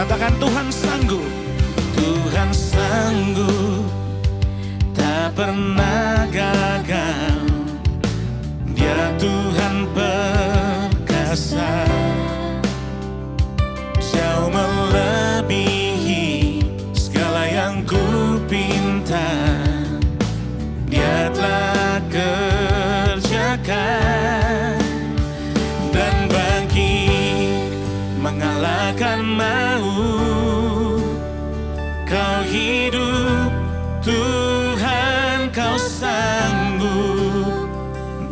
Katakan Tuhan sanggup. Tuhan sanggup, tak pernah gagal. Dia Tuhan perkasa, jauh melebihi segala yang ku pinta. Dia telah kerjakan dan bangkit mengalahkan maut. Kau hidup Tuhan, kau sanggup.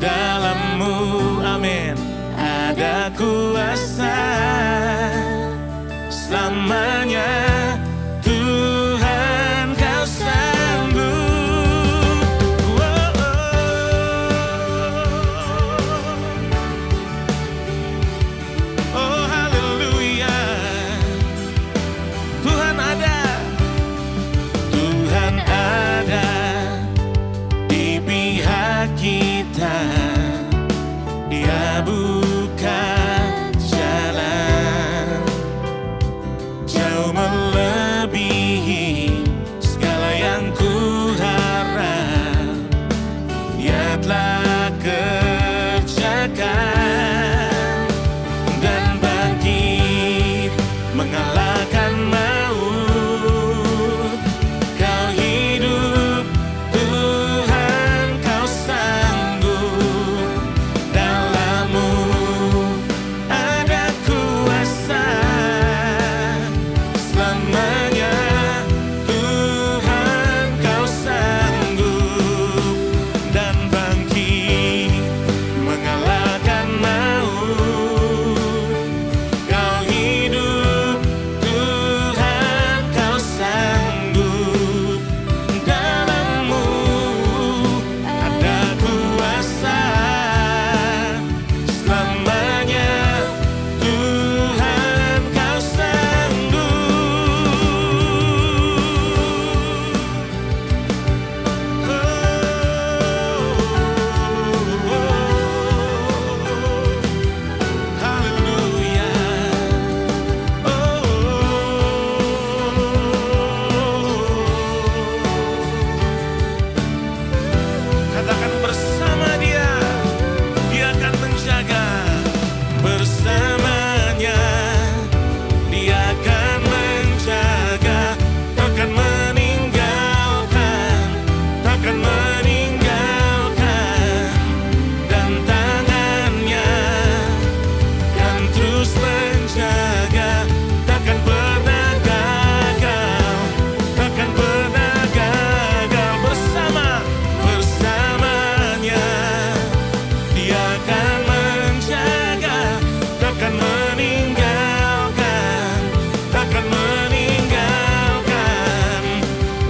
Dalam-Mu, amin, ada kuasa selamanya. Tuhan, kau sanggup. Oh, haleluya. Tuhan ada. Tuhan ada di pihak kita. Dia buka jalan, jauh melebihi segala yang ku harap. Dia telah kerjakan dan bangkit mengalahkan maut. Kau hidup Tuhan, kau sanggup. Dalam-Mu ada kuasa selamanya. Tuhan, kau sanggup dan bangkit mengalahkan maut. Kau hidup Tuhan, kau sanggup. Dalam-Mu ada kuasa selamanya. Tuhan, kau sanggup. Haleluya. Katakan bersama Dia, Dia akan menjaga. Bersamanya Dia akan menjaga, takkan meninggalkan, takkan meninggalkan. Dan tangannya kan terus menjaga, takkan pernah gagal, takkan pernah gagal. Bersamanya Dia akan menjaga, takkan meninggalkan, takkan meninggalkan.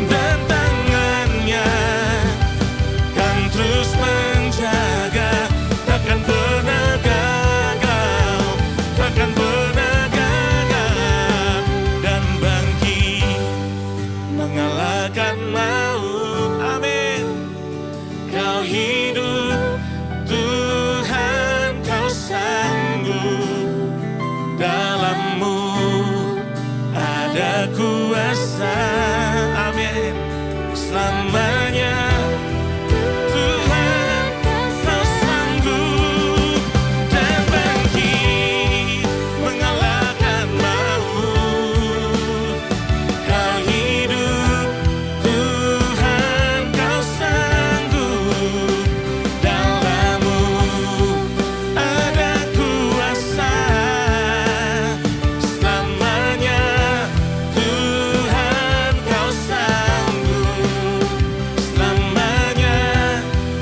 Dan tangannya kan terus menjaga, takkan pernah gagal, takkan pernah gagal. Dan bangkit mengalahkan maut, amin. Kau hidup Tuhan, kau sanggup. Dalam-Mu ada kuasa, amin, selamanya. Tuhan, kau sanggup dan bangkit mengalahkan maut. Kau hidup Tuhan, kau sanggup. Dalam-Mu ada kuasa selamanya. Tuhan, kau sanggup selamanya.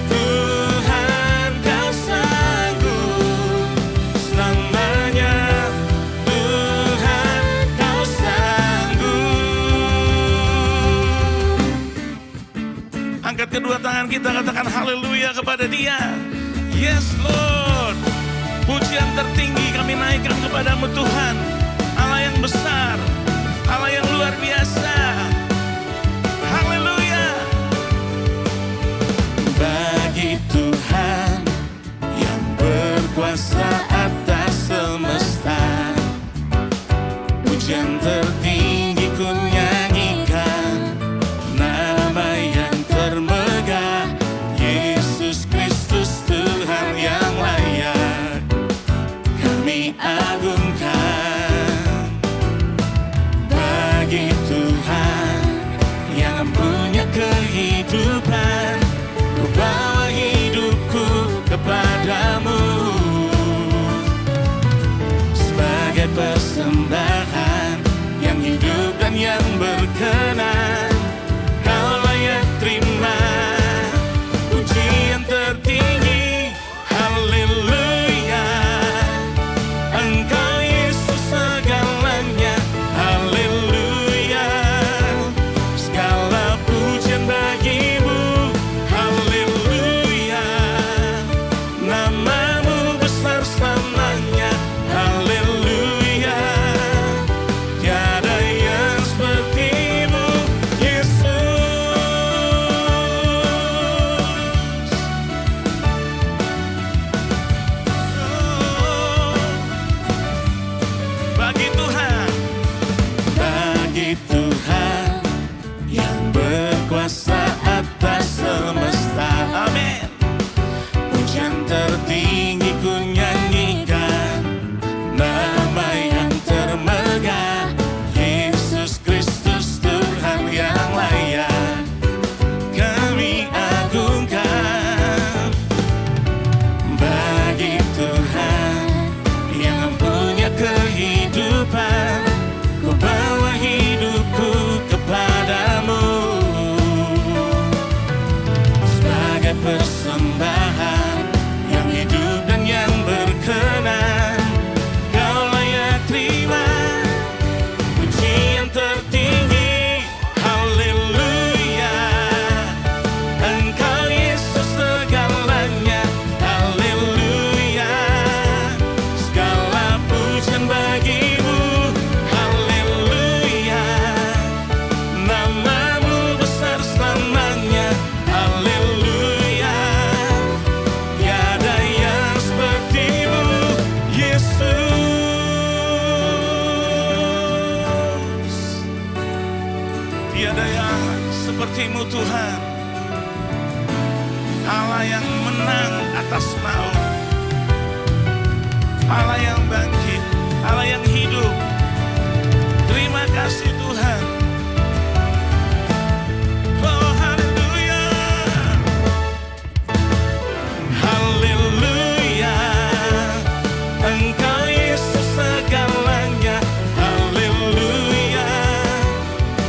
Tuhan, kau sanggup selamanya. Tuhan, kau sanggup. Angkat kedua tangan kita, katakan haleluya kepada Dia. Yes Lord. Pujian tertinggi kami naikkan kepadamu Tuhan, Allah yang besar, Allah yang luar biasa. Haleluya. Bagi Tuhan yang berkuasa atas semesta, pujian tertinggi persembahan yang hidup dan yang berkenan. Kau layak terima pujian tertinggi. Haleluya, Engkau Yesus segalanya. Haleluya, segala pujian bagimu. Haleluya, namamu besar selamanya. Haleluya, tiada yang sepertimu, Yesus. Bagi Tuhan, bagi Tuhan yang berkuasa atas semesta. Amin. Pujian tertinggi ku nyanyikan, nama yang termegah, Yesus Kristus Tuhan yang layak kami agungkan. Bagi Tuhan yang punya kehidupan, ku bawa hidupku kepadamu sebagai persembahan yang hidup dan yang berkenan. Kau layak terima pujian tertinggi. Haleluya, Engkau Yesus segalanya. Haleluya, segala pujian bagimu. Haleluya, namamu besar selamanya. Haleluya, tiada yang sepertimu, Yesus. Tiada yang sepertimu Tuhan, Allah yang menang atas maut, Allah yang bangkit, Allah yang hidup. Terima kasih Tuhan. Oh haleluya, haleluya, Engkau Yesus segalanya. Haleluya,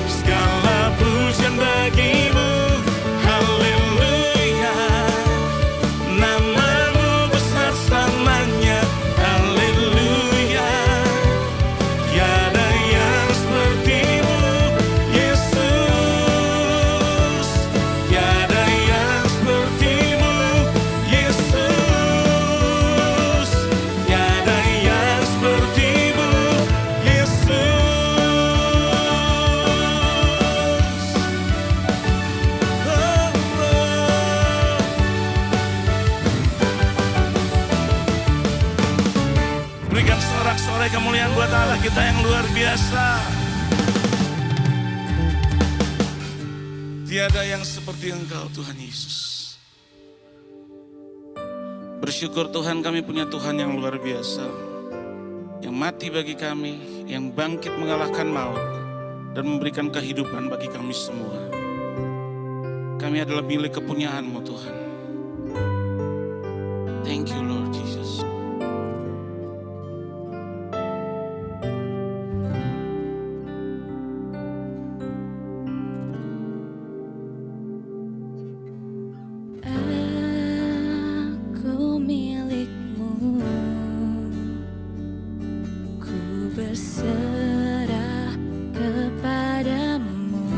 segala pujian bagimu. Haleluya, namamu besar selamanya. Haleluya, tiada yang sepertimu, Yesus. Tiada yang sepertimu, Yesus. Tiada yang sepertimu, Yesus. Oh, oh. Berikan sorak-sorai kemuliaan buat Allah kita yang luar biasa. Tiada yang seperti Engkau Tuhan Yesus. Bersyukur Tuhan, kami punya Tuhan yang luar biasa, yang mati bagi kami, yang bangkit mengalahkan maut dan memberikan kehidupan bagi kami semua. Kami adalah milik kepunyaan-Mu Tuhan. Thank you Lord Jesus. Aku milik-Mu, ku berserah kepadamu.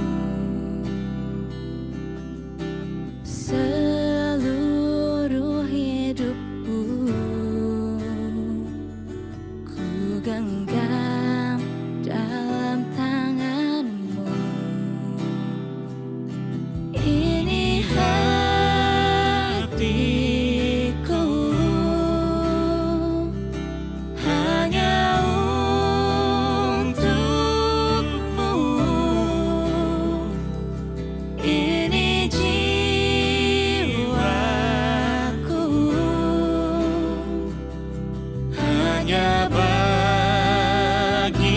Seluruh hidupku ku genggam dalam tangan-Mu. Ini hatiku hanya untuk-Mu. Ini jiwaku hanya bagi-Mu.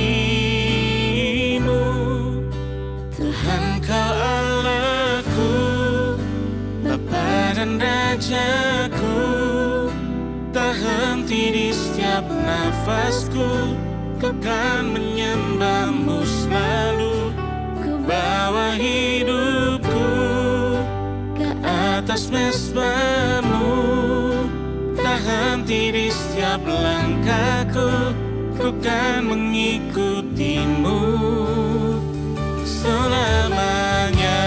Tuhan Kau Allahku, Bapa dan Rajaku, tak henti di setiap nafasku. ku kan menyembahmu selalu. Ku bawa hidupku ke atas mezbahmu, tak henti di setiap langkahku, ku kan mengikutimu selamanya.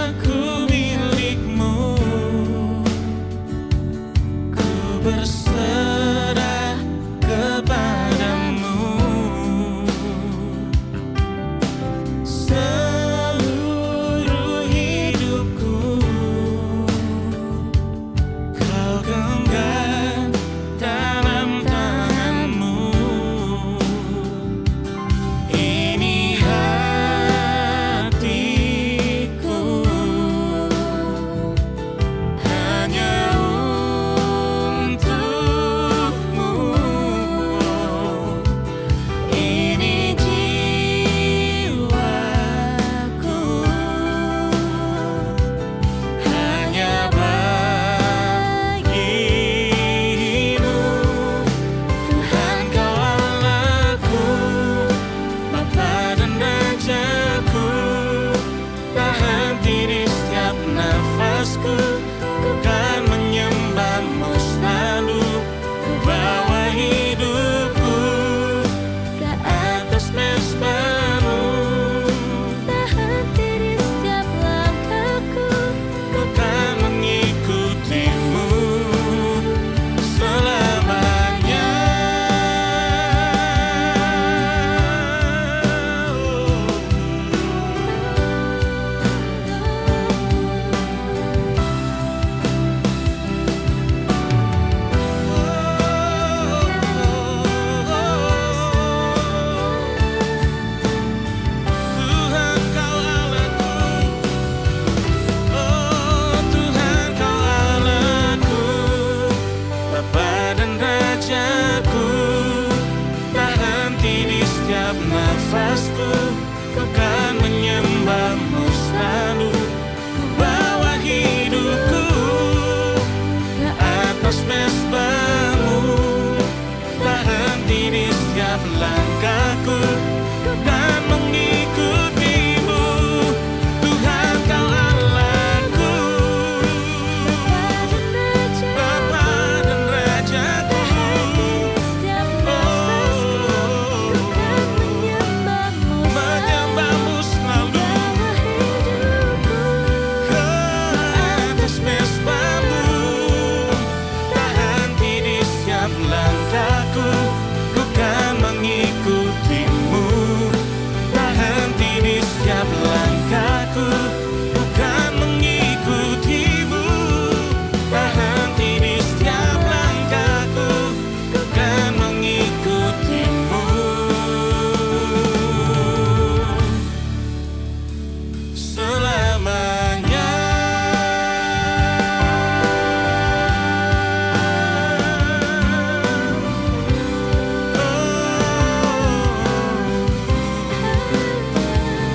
Aku milikmu, ku berserah kepadamu. Seluruh hidupku kau genggam dalam tanganmu. Ini hatiku hanya untukmu. Ini jiwaku hanya bagimu. Tuhan kau Allahku, Bapa dan Rajaku, tak henti di setiap nafasku, ku kan menyembahmu selalu. Ku bawa hidupku ke atas mezbahmu, tak henti di setiap langkahku, ku kan mengikutimu selamanya. Tuhan kau Allahku, oh Tuhan kau Allahku, Bapa dan Rajaku, tak henti di setiap nafasku, ku kan menyembahmu selalu. Ku bawa hidupku ke atas mezbahmu, tak henti di setiap langkahku, ku kan mengikutimu. Tuhan kau Allahku, Bapa dan Rajaku, menyembahmu selalu. Ke atas mezbahmu, tak henti di setiap langkahku, ku kan mengikutimu. Tak henti di setiap langkahku, ku kan mengikutimu. Tak henti di setiap langkahku, ku kan mengikutimu selamanya.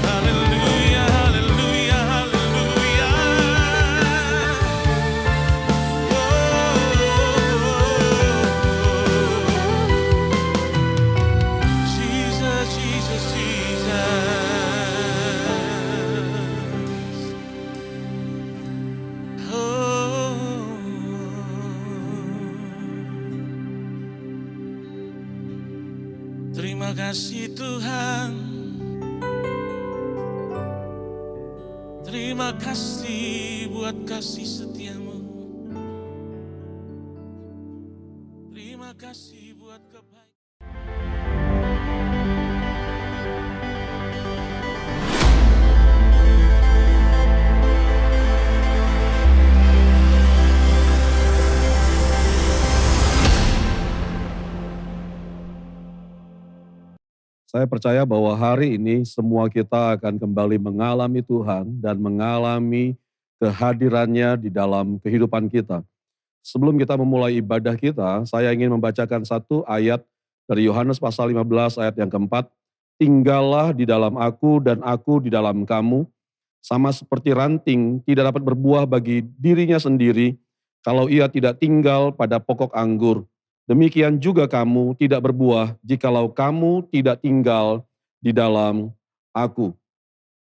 Haleluya, haleluya, haleluya. Jesus, Jesus, Jesus. Terima kasih Tuhan, terima kasih buat kasih setiamu, terima kasih buat kebaikan. Saya percaya bahwa hari ini semua kita akan kembali mengalami Tuhan dan mengalami kehadirannya di dalam kehidupan kita. Sebelum kita memulai ibadah kita, saya ingin membacakan satu ayat Dari Yohanes pasal 15 ayat yang keempat, tinggallah di dalam aku dan aku di dalam kamu, sama seperti ranting tidak dapat berbuah bagi dirinya sendiri kalau ia tidak tinggal pada pokok anggur. Demikian juga kamu tidak berbuah jikalau kamu tidak tinggal di dalam aku.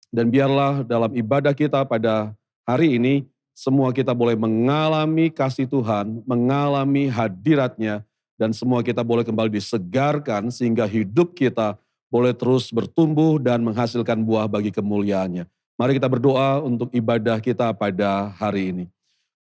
Dan biarlah dalam ibadah kita pada hari ini, semua kita boleh mengalami kasih Tuhan, mengalami hadirat-Nya, dan semua kita boleh kembali disegarkan sehingga hidup kita boleh terus bertumbuh dan menghasilkan buah bagi kemuliaan-Nya. Mari kita berdoa untuk ibadah kita pada hari ini.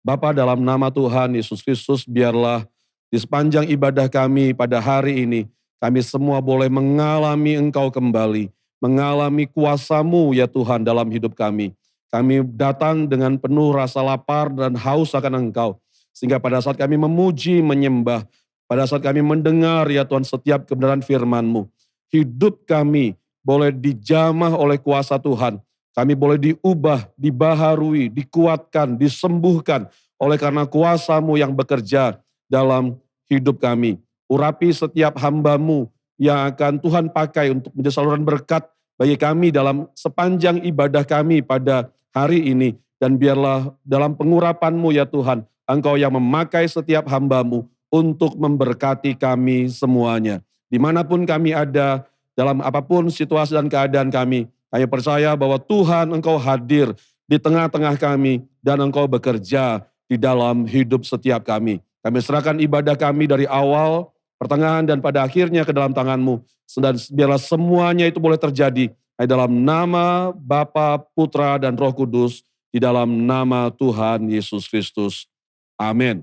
Bapa, dalam nama Tuhan Yesus Kristus, biarlah di sepanjang ibadah kami pada hari ini, kami semua boleh mengalami Engkau kembali, mengalami kuasa-Mu ya Tuhan dalam hidup kami. Kami datang dengan penuh rasa lapar dan haus akan Engkau. Sehingga pada saat kami memuji, menyembah, pada saat kami mendengar ya Tuhan setiap kebenaran firman-Mu, hidup kami boleh dijamah oleh kuasa Tuhan. Kami boleh diubah, dibaharui, dikuatkan, disembuhkan oleh karena kuasa-Mu yang bekerja dalam hidup kami. Urapi setiap hamba-Mu yang akan Tuhan pakai untuk menjadi saluran berkat bagi kami dalam sepanjang ibadah kami pada hari ini. Dan biarlah dalam pengurapan-Mu ya Tuhan, Engkau yang memakai setiap hamba-Mu untuk memberkati kami semuanya. Dimanapun kami ada, dalam apapun situasi dan keadaan kami percaya bahwa Tuhan Engkau hadir di tengah-tengah kami dan Engkau bekerja di dalam hidup setiap kami. Kami serahkan ibadah kami dari awal, pertengahan dan pada akhirnya ke dalam tangan-Mu. Dan biarlah semuanya itu boleh terjadi dalam nama Bapa, Putra dan Roh Kudus, di dalam nama Tuhan Yesus Kristus. Amin.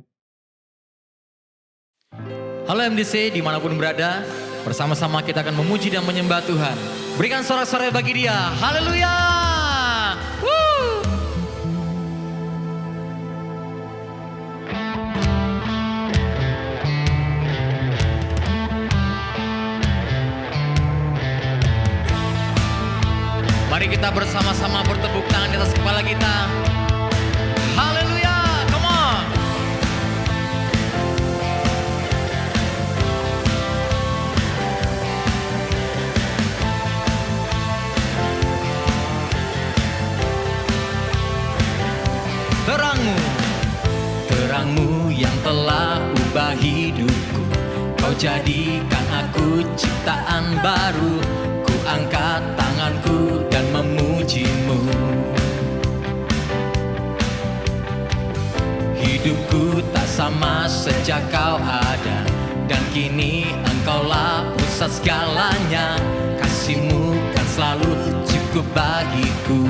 Halo MDC, dimanapun berada, bersama-sama kita akan memuji dan menyembah Tuhan. Berikan sorak-sorai bagi Dia. Haleluya! Woo! Mari kita bersama-sama bertepuk tangan di atas kepala kita. Haleluya, come on. Terangmu, terangmu yang telah ubah hidupku. Kau jadikan aku ciptaan baru. Ku angkat tanganku dan memuji-Mu. Hidupku tak sama sejak Kau ada, dan kini Engkaulah pusat segalanya. Kasih-Mu kan selalu cukup bagiku.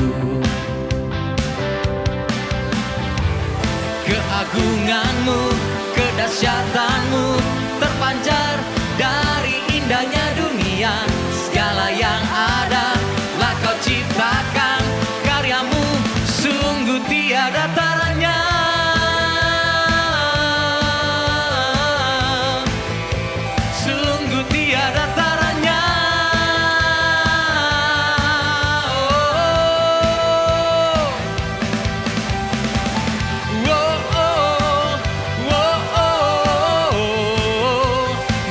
Keagungan-Mu, kedahsyatan-Mu terpancar dari indahnya dunia. Segala yang ada lah Kau ciptakan, karya-Mu sungguh tiada taranya. Sungguh tiada taranya.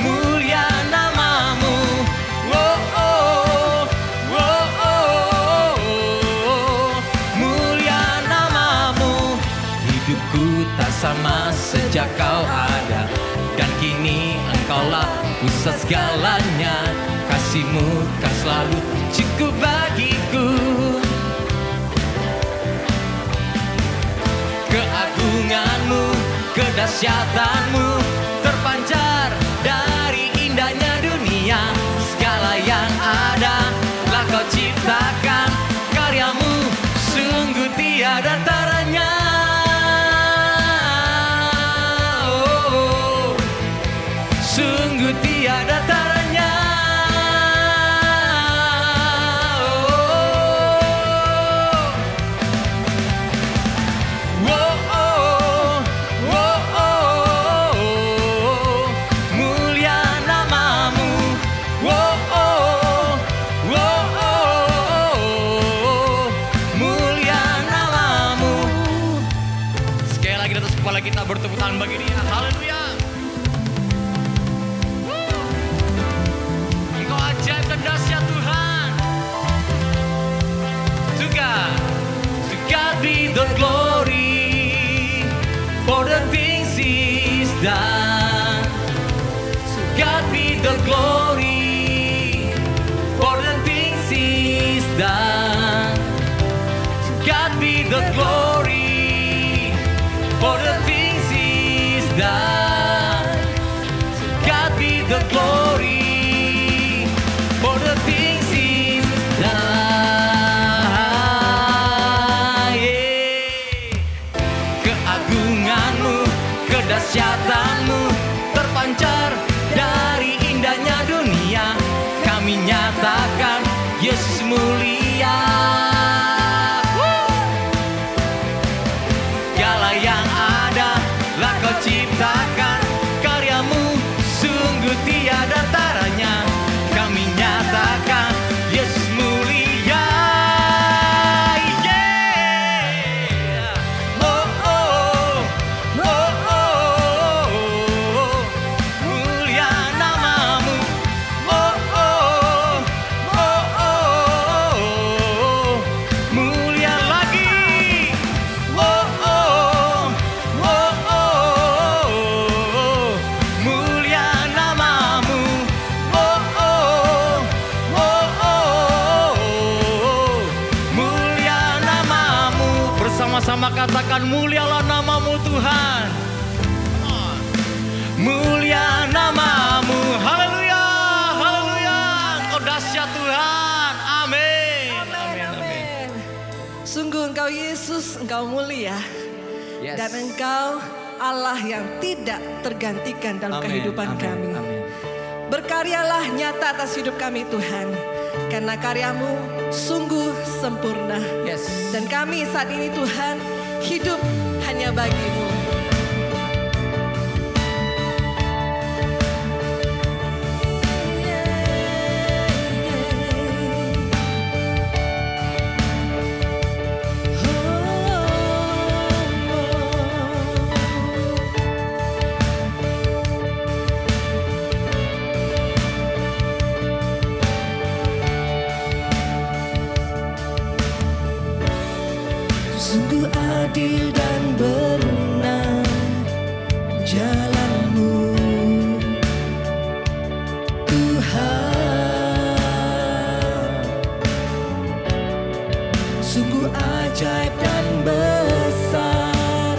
Mulia nama-Mu. Mulia nama-Mu. Hidupku tak sama sejak Kau ada, dan kini Engkaulah pusat segalanya. Kasih-Mu kan selalu cukup bagiku. Keagungan-Mu, kedahsyatan-Mu terpancar dari indahnya dunia. Segala yang ada lah Kau ciptakan, karya-Mu sungguh tiada taranya. Sungguh tiada taranya. Mulia nama-Mu. Mulia nama-Mu. Sekali lagi di atas kepala kita bertepuk tangan bagi Dia. Haleluya. dahsyat Tuhan. To God be the glory for the things He's done. To God be the glory for the things He's done. To God be the glory for the things He's done. To God be the glory for the things He's done. Keagunganmu, kedahsyatanmu terpancar dari indahnya dunia. Kami nyatakan Yesus mulia. Segala yang ada lah Kau ciptakan, karyamu sungguh tiada taranya. Kami nyatakan Yesus mulia. Yeah. Oh, oh, oh, oh, oh. Mulia namamu. Oh, oh, oh, oh. Mulia lagi. Oh, oh, oh, oh. Mulia namamu. Oh, oh, oh, oh. Mulia namamu. Bersama-sama katakan mulialah namamu Tuhan. Mulia namamu. Haleluya, haleluya. Engkau dahsyat Tuhan. Amin. Amin, amin. Sungguh Engkau Yesus, Engkau mulia. Yes. Dan Engkau Allah yang tidak tergantikan dalam Amin, kehidupan amin, kami. amin. Berkaryalah nyata atas hidup kami Tuhan. Karena karyamu sungguh sempurna. Yes. Dan kami saat ini Tuhan hidup hanya bagi-Mu. Sungguh adil dan benar jalan-Mu Tuhan. Sungguh ajaib dan besar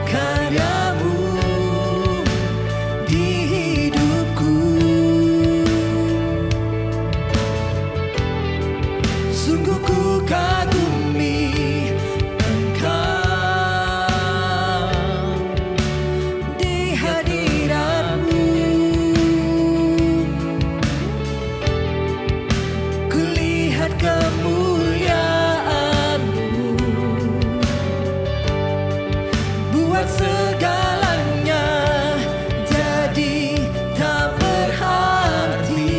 karya-Mu di hidupku. Sungguh ku kagumi di hadirat-Mu. Kulihat kemuliaan-Mu, buat segalanya jadi tak berarti.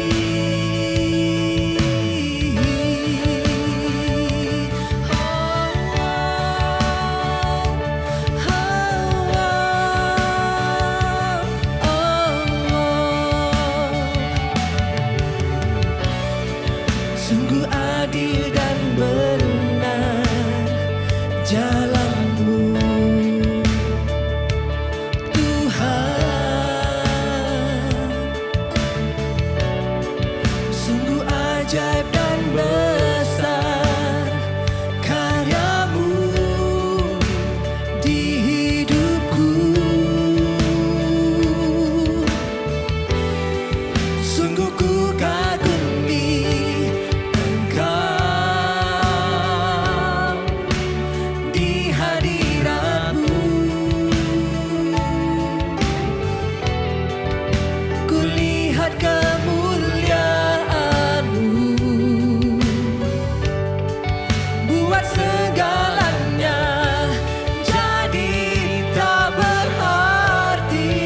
Sungguh adil dan benar jalan-Mu Tuhan. Sungguh ajaib dan besar karya-Mu di hidupku. Sungguh ku kagumi Engkau di hadirat-Mu. Kulihat kemuliaan-Mu, buat segalanya jadi tak berarti.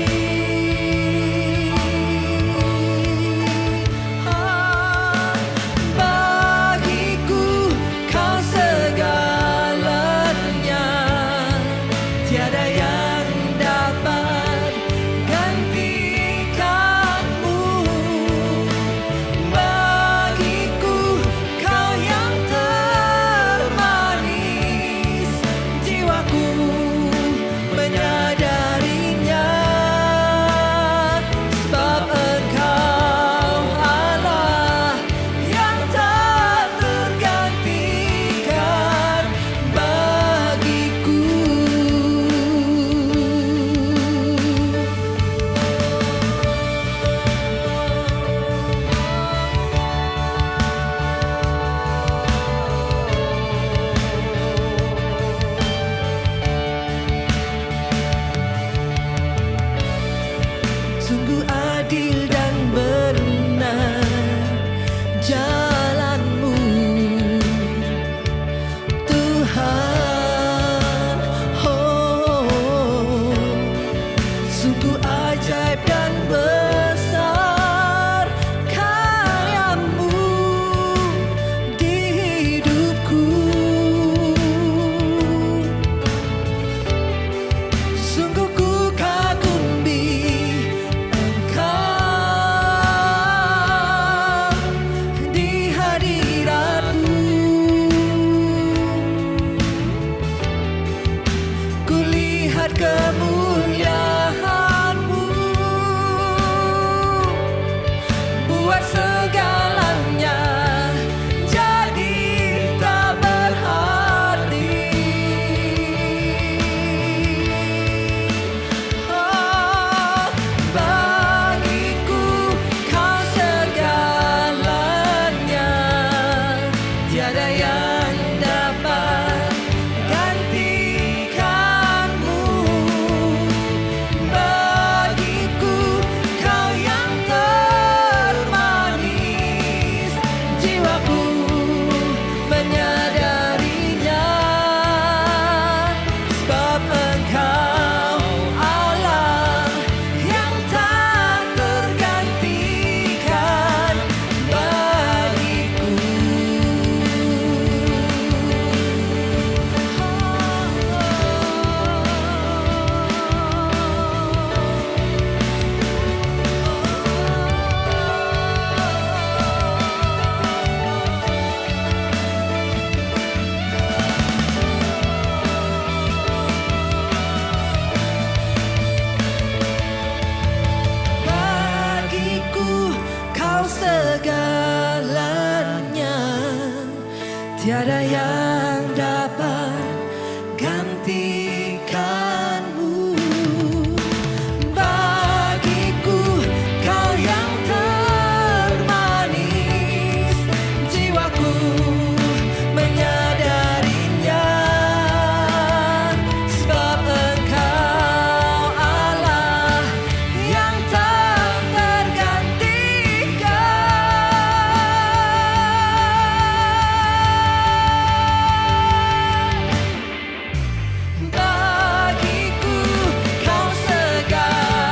tiada yang dapat gantikanmu. Bagiku kau yang termanis, jiwaku menyadarinya, sebab Engkau Allah yang tak tergantikan. Bagiku kau segalanya,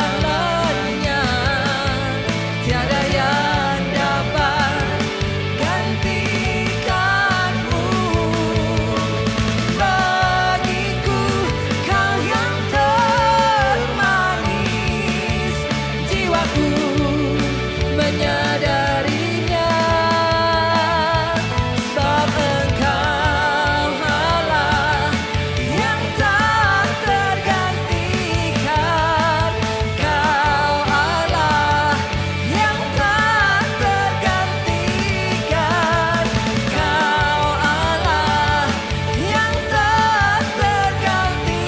tiada yang dapat gantikanmu. Bagiku kau yang termanis, jiwaku menyadarinya, sebab Engkau Allah yang tak tergantikan. Kau Allah yang tak tergantikan. Kau Allah yang tak tergantikan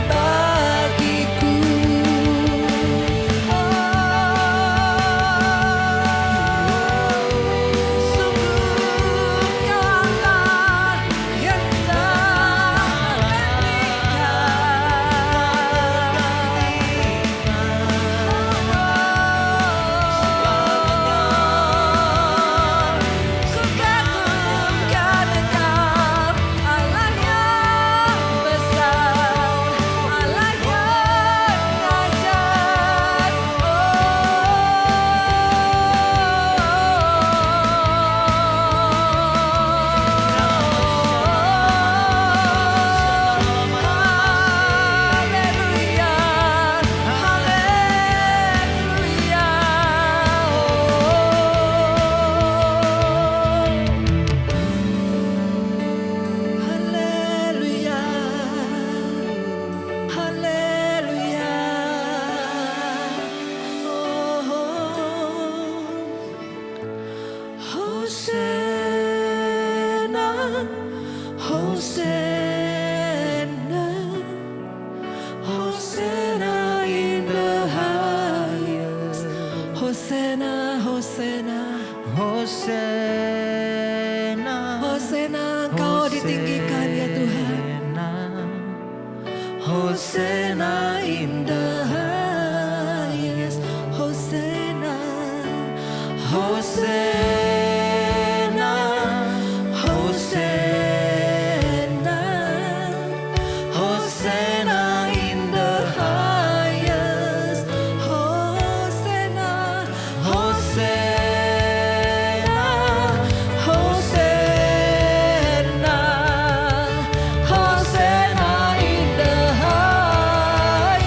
bagiku. Sungguh Kaulah yang tak tergantikan. Ku kagumkan Engkau, Allah yang besar, Allah yang ajaib. Haleluya, haleluya, haleluya, Hosana, Hosana, Hosana in the highest. Hosana, Hosana, Hosana, Hosana, Engkau ditinggikan ya Tuhan. Hosana in the highest. Hosana, Hosana, Hosana, Hosana in the highest. Hosana, Hosana, Hosana, Hosana in the highest.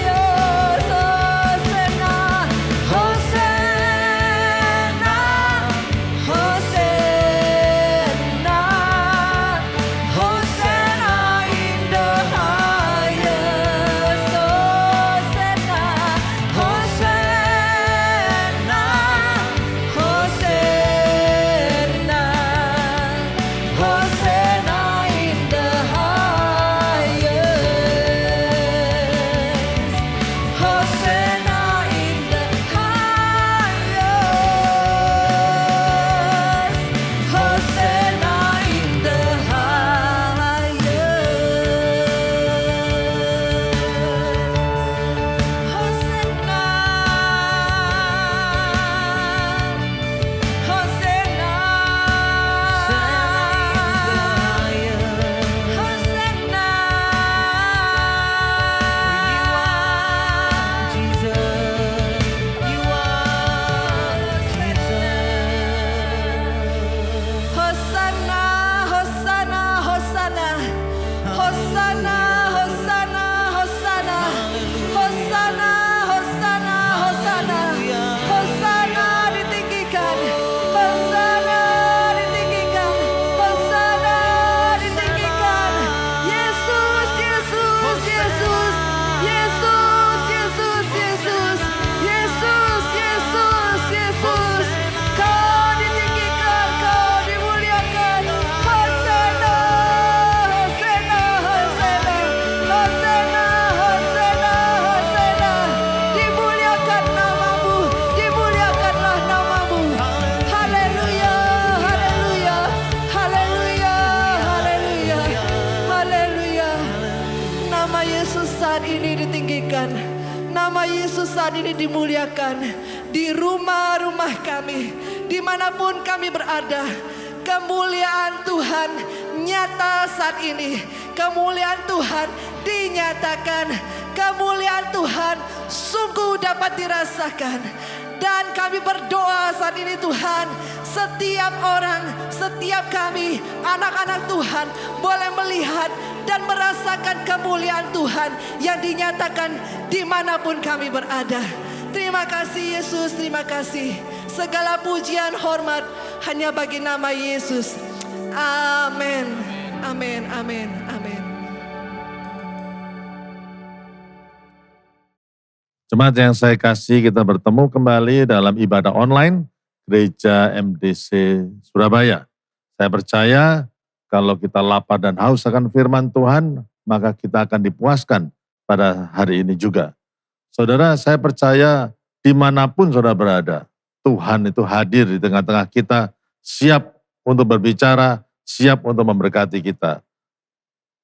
Yesus saat ini dimuliakan di rumah-rumah kami, dimanapun kami berada. Kemuliaan Tuhan nyata saat ini. Kemuliaan Tuhan dinyatakan. Kemuliaan Tuhan sungguh dapat dirasakan. Dan kami berdoa saat ini Tuhan, setiap orang, setiap kami, anak-anak Tuhan boleh melihat dan merasakan kemuliaan Tuhan yang dinyatakan dimanapun kami berada. Terima kasih Yesus, terima kasih. Segala pujian, hormat hanya bagi nama Yesus. Amin, amin, amin, amin. Jemaat yang saya kasih, kita bertemu kembali dalam ibadah online Gereja MDC Surabaya. Saya percaya kalau kita lapar dan haus akan firman Tuhan, maka kita akan dipuaskan pada hari ini juga. Saudara, saya percaya dimanapun saudara berada, Tuhan itu hadir di tengah-tengah kita, siap untuk berbicara, siap untuk memberkati kita.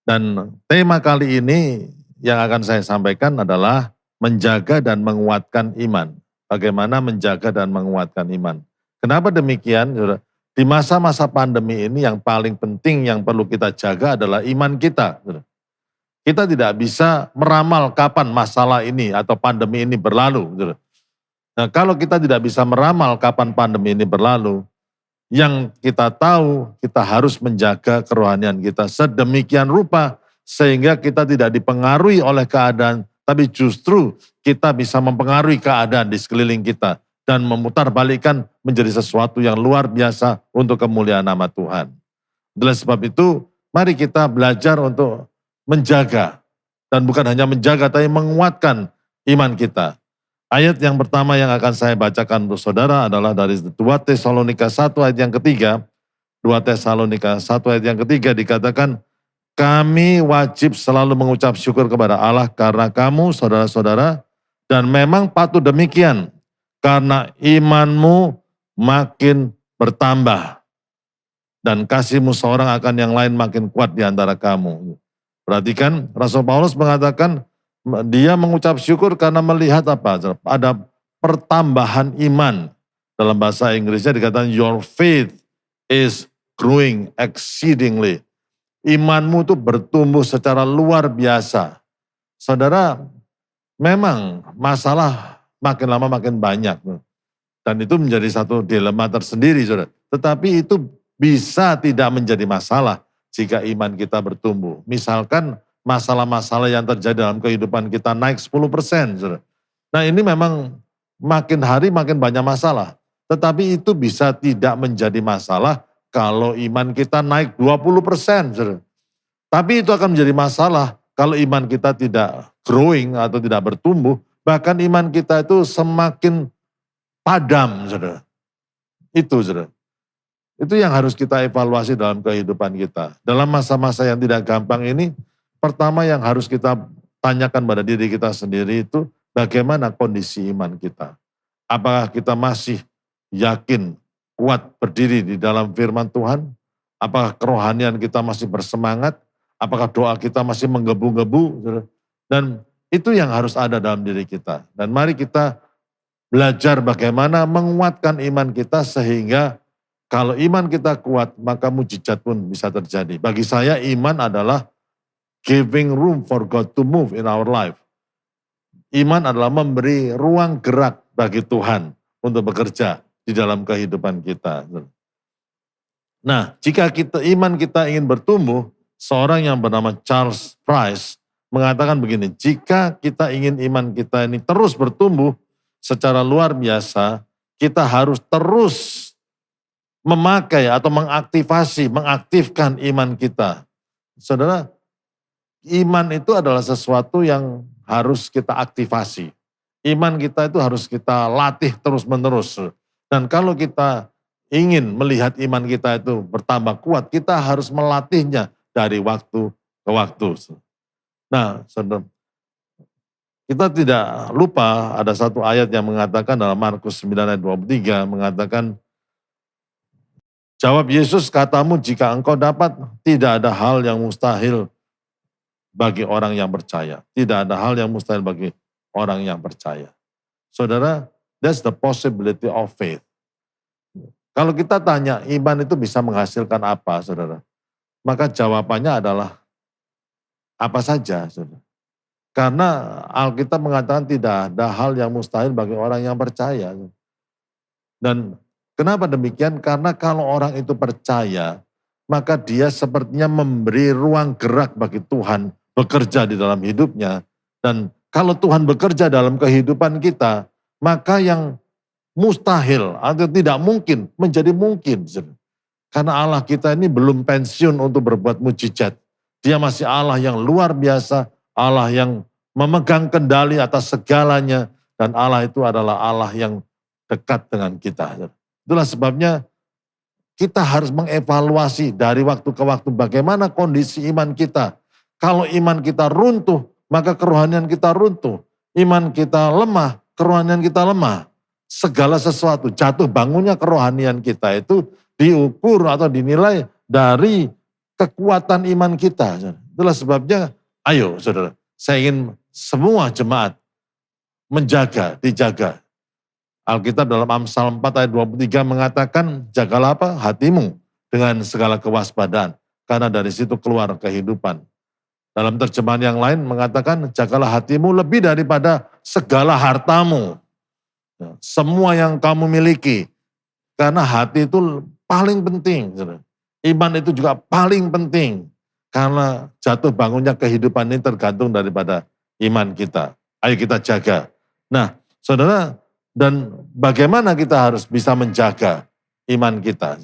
Dan tema kali ini yang akan saya sampaikan adalah menjaga dan menguatkan iman. Bagaimana menjaga dan menguatkan iman. Kenapa demikian? Saudara? Di masa-masa pandemi ini yang paling penting yang perlu kita jaga adalah iman kita. Saudara. Kita tidak bisa meramal kapan masalah ini atau pandemi ini berlalu. Saudara. Nah, kalau kita tidak bisa meramal kapan pandemi ini berlalu, yang kita tahu kita harus menjaga kerohanian kita sedemikian rupa sehingga kita tidak dipengaruhi oleh keadaan, tapi justru kita bisa mempengaruhi keadaan di sekeliling kita dan memutarbalikkan menjadi sesuatu yang luar biasa untuk kemuliaan nama Tuhan. Oleh sebab itu, mari kita belajar untuk menjaga, dan bukan hanya menjaga, tapi menguatkan iman kita. Ayat yang pertama yang akan saya bacakan untuk saudara adalah dari 2 Tesalonika 1 ayat yang ketiga. 2 Tesalonika 1 ayat yang ketiga dikatakan, kami wajib selalu mengucap syukur kepada Allah karena kamu saudara-saudara, dan memang patut demikian karena imanmu makin bertambah dan kasihmu seorang akan yang lain makin kuat di antara kamu. Perhatikan, Rasul Paulus mengatakan dia mengucap syukur karena melihat apa? Ada pertambahan iman. Dalam bahasa Inggrisnya dikatakan your faith is growing exceedingly. Imanmu itu bertumbuh secara luar biasa. Saudara, memang masalah makin lama makin banyak. Dan itu menjadi satu dilema tersendiri, saudara. Tetapi itu bisa tidak menjadi masalah jika iman kita bertumbuh. Misalkan masalah-masalah yang terjadi dalam kehidupan kita naik 10%. Saudara. Nah ini memang makin hari makin banyak masalah. Tetapi itu bisa tidak menjadi masalah kalau iman kita naik 20%. Saudara. Tapi itu akan menjadi masalah kalau iman kita tidak growing atau tidak bertumbuh. Bahkan iman kita itu semakin padam. Saudara. Itu saudara. Itu yang harus kita evaluasi dalam kehidupan kita. Dalam masa-masa yang tidak gampang ini, pertama yang harus kita tanyakan pada diri kita sendiri itu bagaimana kondisi iman kita. Apakah kita masih yakin, kuat berdiri di dalam firman Tuhan? Apakah kerohanian kita masih bersemangat? Apakah doa kita masih menggebu-gebu? Dan itu yang harus ada dalam diri kita. Dan mari kita belajar bagaimana menguatkan iman kita sehingga kalau iman kita kuat, maka mujizat pun bisa terjadi. Bagi saya iman adalah giving room for God to move in our life. Iman adalah memberi ruang gerak bagi Tuhan untuk bekerja di dalam kehidupan kita. Nah, jika iman kita ingin bertumbuh, seorang yang bernama Charles Price mengatakan begini, jika kita ingin iman kita ini terus bertumbuh secara luar biasa, kita harus terus memakai atau mengaktifkan iman kita. Saudara, iman itu adalah sesuatu yang harus kita aktifasi. Iman kita itu harus kita latih terus-menerus. Dan kalau kita ingin melihat iman kita itu bertambah kuat, kita harus melatihnya dari waktu ke waktu. Nah, saudara, kita tidak lupa ada satu ayat yang mengatakan dalam Markus 9 ayat 23 mengatakan, jawab Yesus, katamu jika engkau dapat, tidak ada hal yang mustahil bagi orang yang percaya. Tidak ada hal yang mustahil bagi orang yang percaya. Saudara, that's the possibility of faith. Kalau kita tanya iman itu bisa menghasilkan apa, saudara? Maka jawabannya adalah apa saja, saudara. Karena Alkitab mengatakan tidak ada hal yang mustahil bagi orang yang percaya. Dan kenapa demikian? Karena kalau orang itu percaya, maka dia sepertinya memberi ruang gerak bagi Tuhan bekerja di dalam hidupnya. Dan kalau Tuhan bekerja dalam kehidupan kita, maka yang mustahil atau tidak mungkin menjadi mungkin. Karena Allah kita ini belum pensiun untuk berbuat mujizat. Dia masih Allah yang luar biasa, Allah yang memegang kendali atas segalanya. Dan Allah itu adalah Allah yang dekat dengan kita. Itulah sebabnya kita harus mengevaluasi dari waktu ke waktu bagaimana kondisi iman kita. Kalau iman kita runtuh, maka kerohanian kita runtuh. Iman kita lemah, kerohanian kita lemah. Segala sesuatu, jatuh bangunnya kerohanian kita itu diukur atau dinilai dari kekuatan iman kita. Itulah sebabnya, ayo saudara, saya ingin semua jemaat dijaga. Alkitab dalam Amsal 4 ayat 23 mengatakan, jagalah apa? Hatimu dengan segala kewaspadaan. Karena dari situ keluar kehidupan. Dalam terjemahan yang lain mengatakan, jagalah hatimu lebih daripada segala hartamu. Semua yang kamu miliki. Karena hati itu paling penting. Iman itu juga paling penting. Karena jatuh bangunnya kehidupan ini tergantung daripada iman kita. Ayo kita jaga. Nah, saudara, dan bagaimana kita harus bisa menjaga iman kita?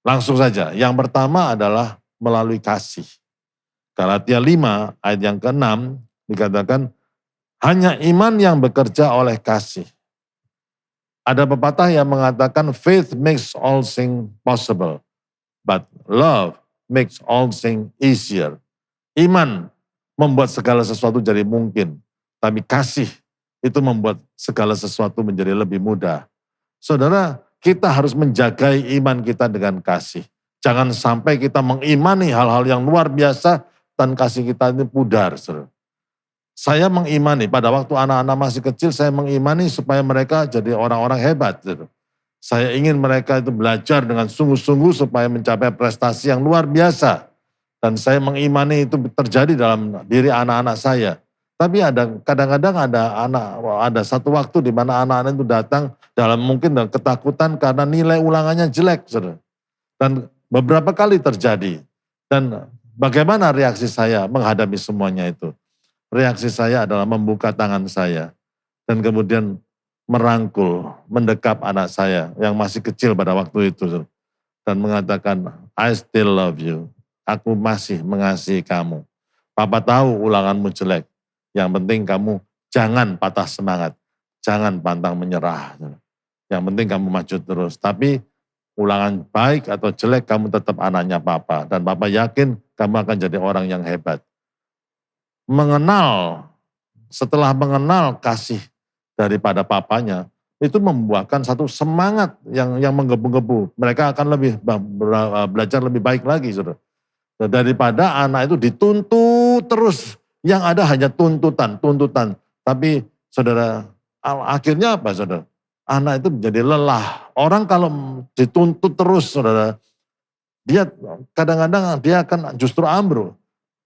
Langsung saja, yang pertama adalah melalui kasih. Galatia 5 ayat yang ke-6 dikatakan, hanya iman yang bekerja oleh kasih. Ada pepatah yang mengatakan, faith makes all things possible, but love makes all things easier. Iman membuat segala sesuatu jadi mungkin, tapi kasih itu membuat segala sesuatu menjadi lebih mudah. Saudara, kita harus menjaga iman kita dengan kasih. Jangan sampai kita mengimani hal-hal yang luar biasa dan kasih kita ini pudar. Saudara. Saya mengimani, pada waktu anak-anak masih kecil, saya mengimani supaya mereka jadi orang-orang hebat. Saudara. Saya ingin mereka itu belajar dengan sungguh-sungguh supaya mencapai prestasi yang luar biasa. Dan saya mengimani itu terjadi dalam diri anak-anak saya. Tapi kadang-kadang ada satu waktu di mana anak-anak itu datang dalam mungkin dengan ketakutan karena nilai ulangannya jelek. Saudara. Dan beberapa kali terjadi. Dan bagaimana reaksi saya menghadapi semuanya itu? Reaksi saya adalah membuka tangan saya. Dan kemudian merangkul, mendekap anak saya yang masih kecil pada waktu itu. Saudara. Dan mengatakan, I still love you. Aku masih mengasihi kamu. Papa tahu ulanganmu jelek. Yang penting kamu jangan patah semangat. Jangan pantang menyerah. Yang penting kamu maju terus. Tapi ulangan baik atau jelek kamu tetap anaknya Papa. Dan Papa yakin kamu akan jadi orang yang hebat. Setelah mengenal kasih daripada papanya, itu membuahkan satu semangat yang menggebu-gebu. Mereka akan belajar lebih baik lagi. Saudara. Daripada anak itu dituntut terus. Yang ada hanya tuntutan. Tapi saudara, akhirnya apa saudara? Anak itu menjadi lelah. Orang kalau dituntut terus saudara, dia kadang-kadang dia akan justru ambruk.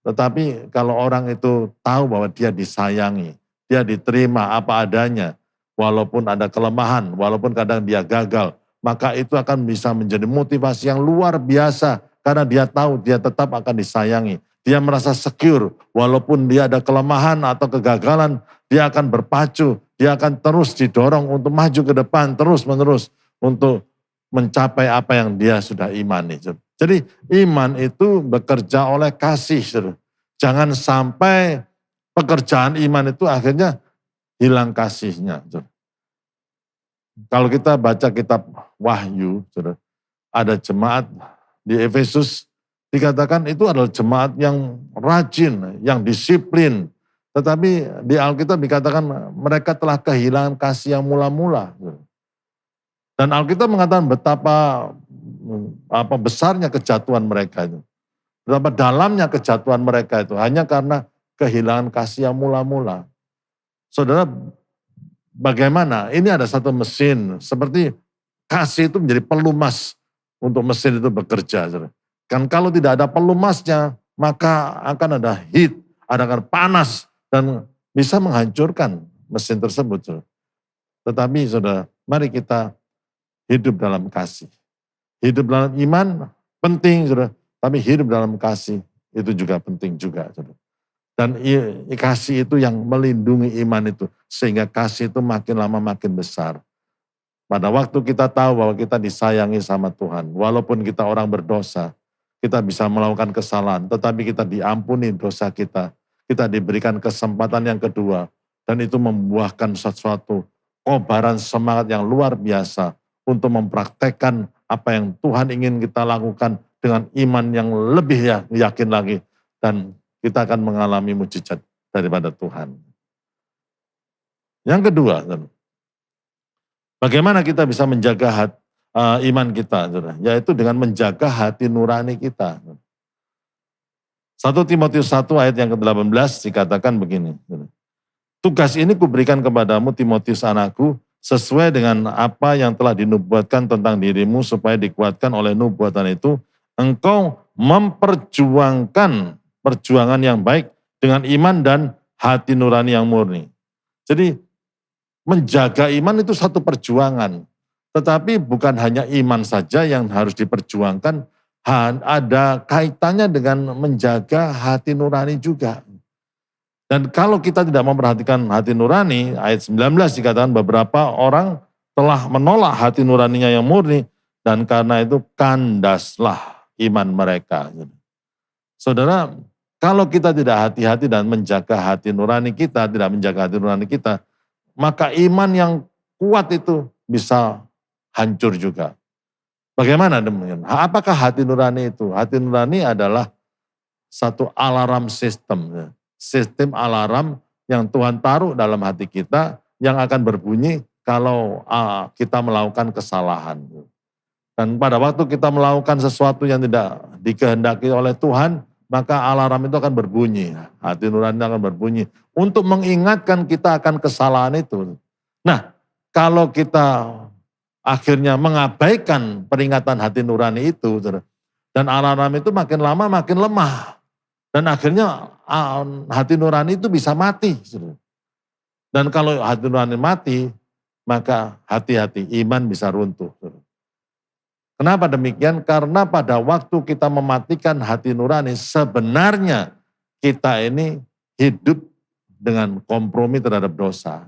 Tetapi kalau orang itu tahu bahwa dia disayangi, dia diterima apa adanya, walaupun ada kelemahan, walaupun kadang dia gagal, maka itu akan bisa menjadi motivasi yang luar biasa. Karena dia tahu dia tetap akan disayangi. Dia merasa secure, walaupun dia ada kelemahan atau kegagalan, dia akan berpacu, dia akan terus didorong untuk maju ke depan, terus-menerus untuk mencapai apa yang dia sudah imani. Jadi iman itu bekerja oleh kasih. Jangan sampai pekerjaan iman itu akhirnya hilang kasihnya. Kalau kita baca kitab Wahyu, ada jemaat di Efesus, dikatakan itu adalah jemaat yang rajin, yang disiplin. Tetapi di Alkitab dikatakan mereka telah kehilangan kasih yang mula-mula. Dan Alkitab mengatakan betapa besarnya kejatuhan mereka itu. Betapa dalamnya kejatuhan mereka itu. Hanya karena kehilangan kasih yang mula-mula. Saudara, bagaimana? Ini ada satu mesin, seperti kasih itu menjadi pelumas untuk mesin itu bekerja. Saudara. Kan kalau tidak ada pelumasnya, maka akan ada heat, akan panas, dan bisa menghancurkan mesin tersebut. Saudara. Tetapi saudara, mari kita hidup dalam kasih. Hidup dalam iman penting, saudara. Tapi hidup dalam kasih itu juga penting juga, saudara. Dan kasih itu yang melindungi iman itu. Sehingga kasih itu makin lama makin besar. Pada waktu kita tahu bahwa kita disayangi sama Tuhan. Walaupun kita orang berdosa, kita bisa melakukan kesalahan. Tetapi kita diampuni dosa kita. Kita diberikan kesempatan yang kedua. Dan itu membuahkan sesuatu kobaran semangat yang luar biasa. Untuk mempraktekkan apa yang Tuhan ingin kita lakukan dengan iman yang lebih yakin lagi. Dan kita akan mengalami mujizat daripada Tuhan. Yang kedua, bagaimana kita bisa menjaga iman kita, yaitu dengan menjaga hati nurani kita. 1 Timotius 1 ayat yang ke-18 dikatakan begini. Tugas ini kuberikan kepadamu Timotius anakku, sesuai dengan apa yang telah dinubuatkan tentang dirimu, supaya dikuatkan oleh nubuatan itu, engkau memperjuangkan perjuangan yang baik dengan iman dan hati nurani yang murni. Jadi menjaga iman itu satu perjuangan. Tetapi bukan hanya iman saja yang harus diperjuangkan, ada kaitannya dengan menjaga hati nurani juga. Dan kalau kita tidak memperhatikan hati nurani, ayat 19 dikatakan beberapa orang telah menolak hati nuraninya yang murni, dan karena itu kandaslah iman mereka. Saudara, kalau kita tidak hati-hati dan menjaga hati nurani kita, tidak menjaga hati nurani kita, maka iman yang kuat itu bisa hancur juga. Bagaimana demikian? Apakah hati nurani itu? Hati nurani adalah satu alarm sistem. Sistem alarm yang Tuhan taruh dalam hati kita yang akan berbunyi kalau kita melakukan kesalahan. Dan pada waktu kita melakukan sesuatu yang tidak dikehendaki oleh Tuhan, maka alarm itu akan berbunyi. Hati nurani akan berbunyi untuk mengingatkan kita akan kesalahan itu. Nah, kalau kita akhirnya mengabaikan peringatan hati nurani itu, dan alarm itu makin lama makin lemah. Dan akhirnya hati nurani itu bisa mati. Dan kalau hati nurani mati, maka hati-hati iman bisa runtuh. Kenapa demikian? Karena pada waktu kita mematikan hati nurani, sebenarnya kita ini hidup dengan kompromi terhadap dosa.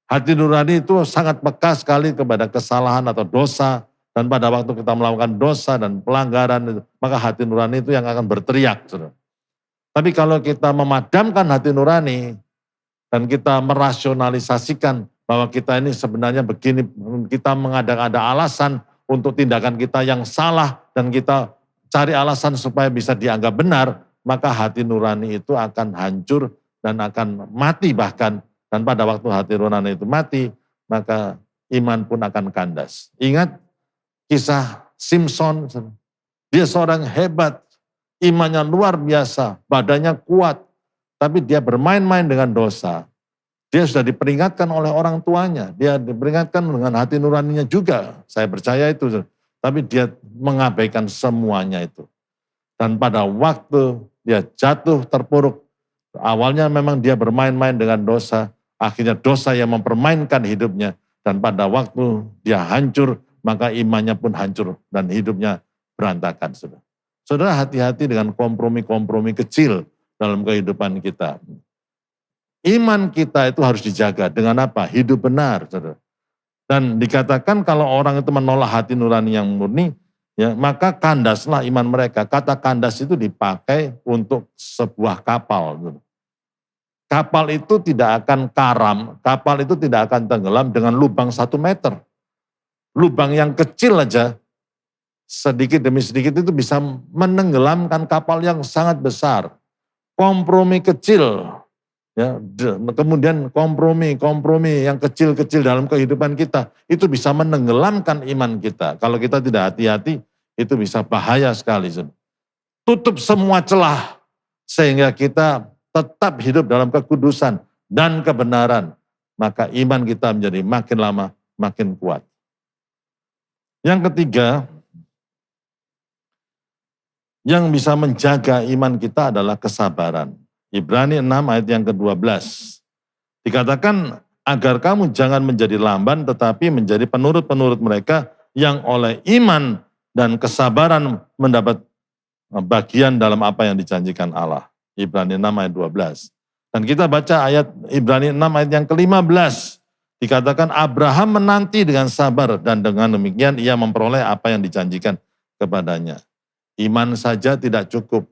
Hati nurani itu sangat peka sekali kepada kesalahan atau dosa. Dan pada waktu kita melakukan dosa dan pelanggaran, maka hati nurani itu yang akan berteriak. Tapi kalau kita memadamkan hati nurani, dan kita merasionalisasikan bahwa kita ini sebenarnya begini, kita mengada-ada alasan untuk tindakan kita yang salah, dan kita cari alasan supaya bisa dianggap benar, maka hati nurani itu akan hancur dan akan mati bahkan. Dan pada waktu hati nurani itu mati, maka iman pun akan kandas. Ingat kisah Simpson, dia seorang hebat, imannya luar biasa, badannya kuat, tapi dia bermain-main dengan dosa. Dia sudah diperingatkan oleh orang tuanya, dia diperingatkan dengan hati nuraninya juga, saya percaya itu. Tapi dia mengabaikan semuanya itu. Dan pada waktu dia jatuh terpuruk, awalnya memang dia bermain-main dengan dosa, akhirnya dosa yang mempermainkan hidupnya, dan pada waktu dia hancur, maka imannya pun hancur dan hidupnya berantakan. Saudara hati-hati dengan kompromi-kompromi kecil dalam kehidupan kita. Iman kita itu harus dijaga dengan apa? Hidup benar. Saudara. Dan dikatakan kalau orang itu menolak hati nurani yang murni, ya, maka kandaslah iman mereka. Kata kandas itu dipakai untuk sebuah kapal. Saudara. Kapal itu tidak akan karam, kapal itu tidak akan tenggelam dengan lubang 1 meter. Lubang yang kecil aja, sedikit demi sedikit itu bisa menenggelamkan kapal yang sangat besar. Kompromi kecil, ya, kemudian kompromi yang kecil-kecil dalam kehidupan kita, itu bisa menenggelamkan iman kita. Kalau kita tidak hati-hati, itu bisa bahaya sekali. Tutup semua celah, sehingga kita tetap hidup dalam kekudusan, dan kebenaran, maka iman kita menjadi makin lama makin kuat. Yang ketiga, yang bisa menjaga iman kita adalah kesabaran. Ibrani 6 ayat yang ke-12. Dikatakan, agar kamu jangan menjadi lamban tetapi menjadi penurut-penurut mereka yang oleh iman dan kesabaran mendapat bagian dalam apa yang dijanjikan Allah. Ibrani 6 ayat 12. Dan kita baca ayat Ibrani 6 ayat yang ke-15. Dikatakan Abraham menanti dengan sabar dan dengan demikian ia memperoleh apa yang dijanjikan kepadanya. Iman saja tidak cukup.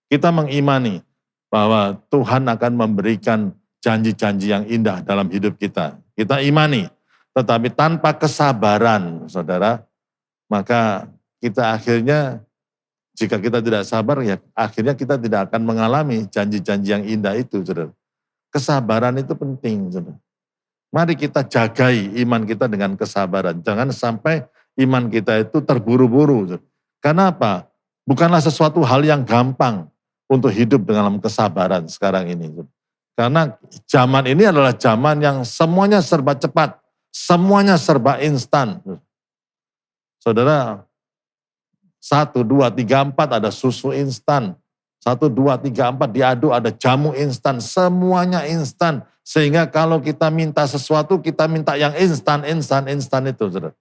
Kita mengimani bahwa Tuhan akan memberikan janji-janji yang indah dalam hidup kita. Kita imani. Tetapi tanpa kesabaran, saudara, maka kita akhirnya, jika kita tidak sabar, ya akhirnya kita tidak akan mengalami janji-janji yang indah itu, saudara. Kesabaran itu penting, saudara. Mari kita jagai iman kita dengan kesabaran. Jangan sampai iman kita itu terburu-buru. Saudara. Karena apa? Bukanlah sesuatu hal yang gampang untuk hidup dalam kesabaran sekarang ini. Karena zaman ini adalah zaman yang semuanya serba cepat, semuanya serba instan. Saudara, 1, 2, 3, 4 ada susu instan. 1, 2, 3, 4 diaduk ada jamu instan. Semuanya instan. Sehingga kalau kita minta sesuatu, kita minta yang instan itu. Saudara.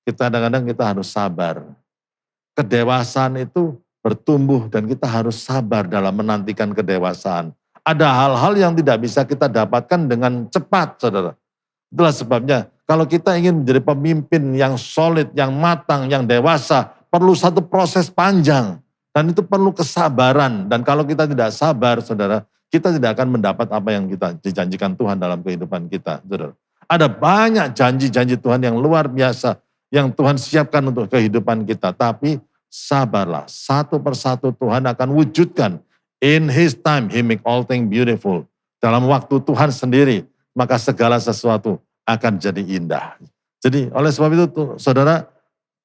Kadang-kadang kita harus sabar. Kedewasaan itu bertumbuh dan kita harus sabar dalam menantikan kedewasaan. Ada hal-hal yang tidak bisa kita dapatkan dengan cepat, saudara. Itulah sebabnya kalau kita ingin menjadi pemimpin yang solid, yang matang, yang dewasa, perlu satu proses panjang. Dan itu perlu kesabaran. Dan kalau kita tidak sabar, saudara, kita tidak akan mendapat apa yang kita dijanjikan Tuhan dalam kehidupan kita, saudara. Ada banyak janji-janji Tuhan yang luar biasa, yang Tuhan siapkan untuk kehidupan kita. Tapi sabarlah, satu persatu Tuhan akan wujudkan. In His time, He make all things beautiful. Dalam waktu Tuhan sendiri, maka segala sesuatu akan jadi indah. Jadi oleh sebab itu, saudara,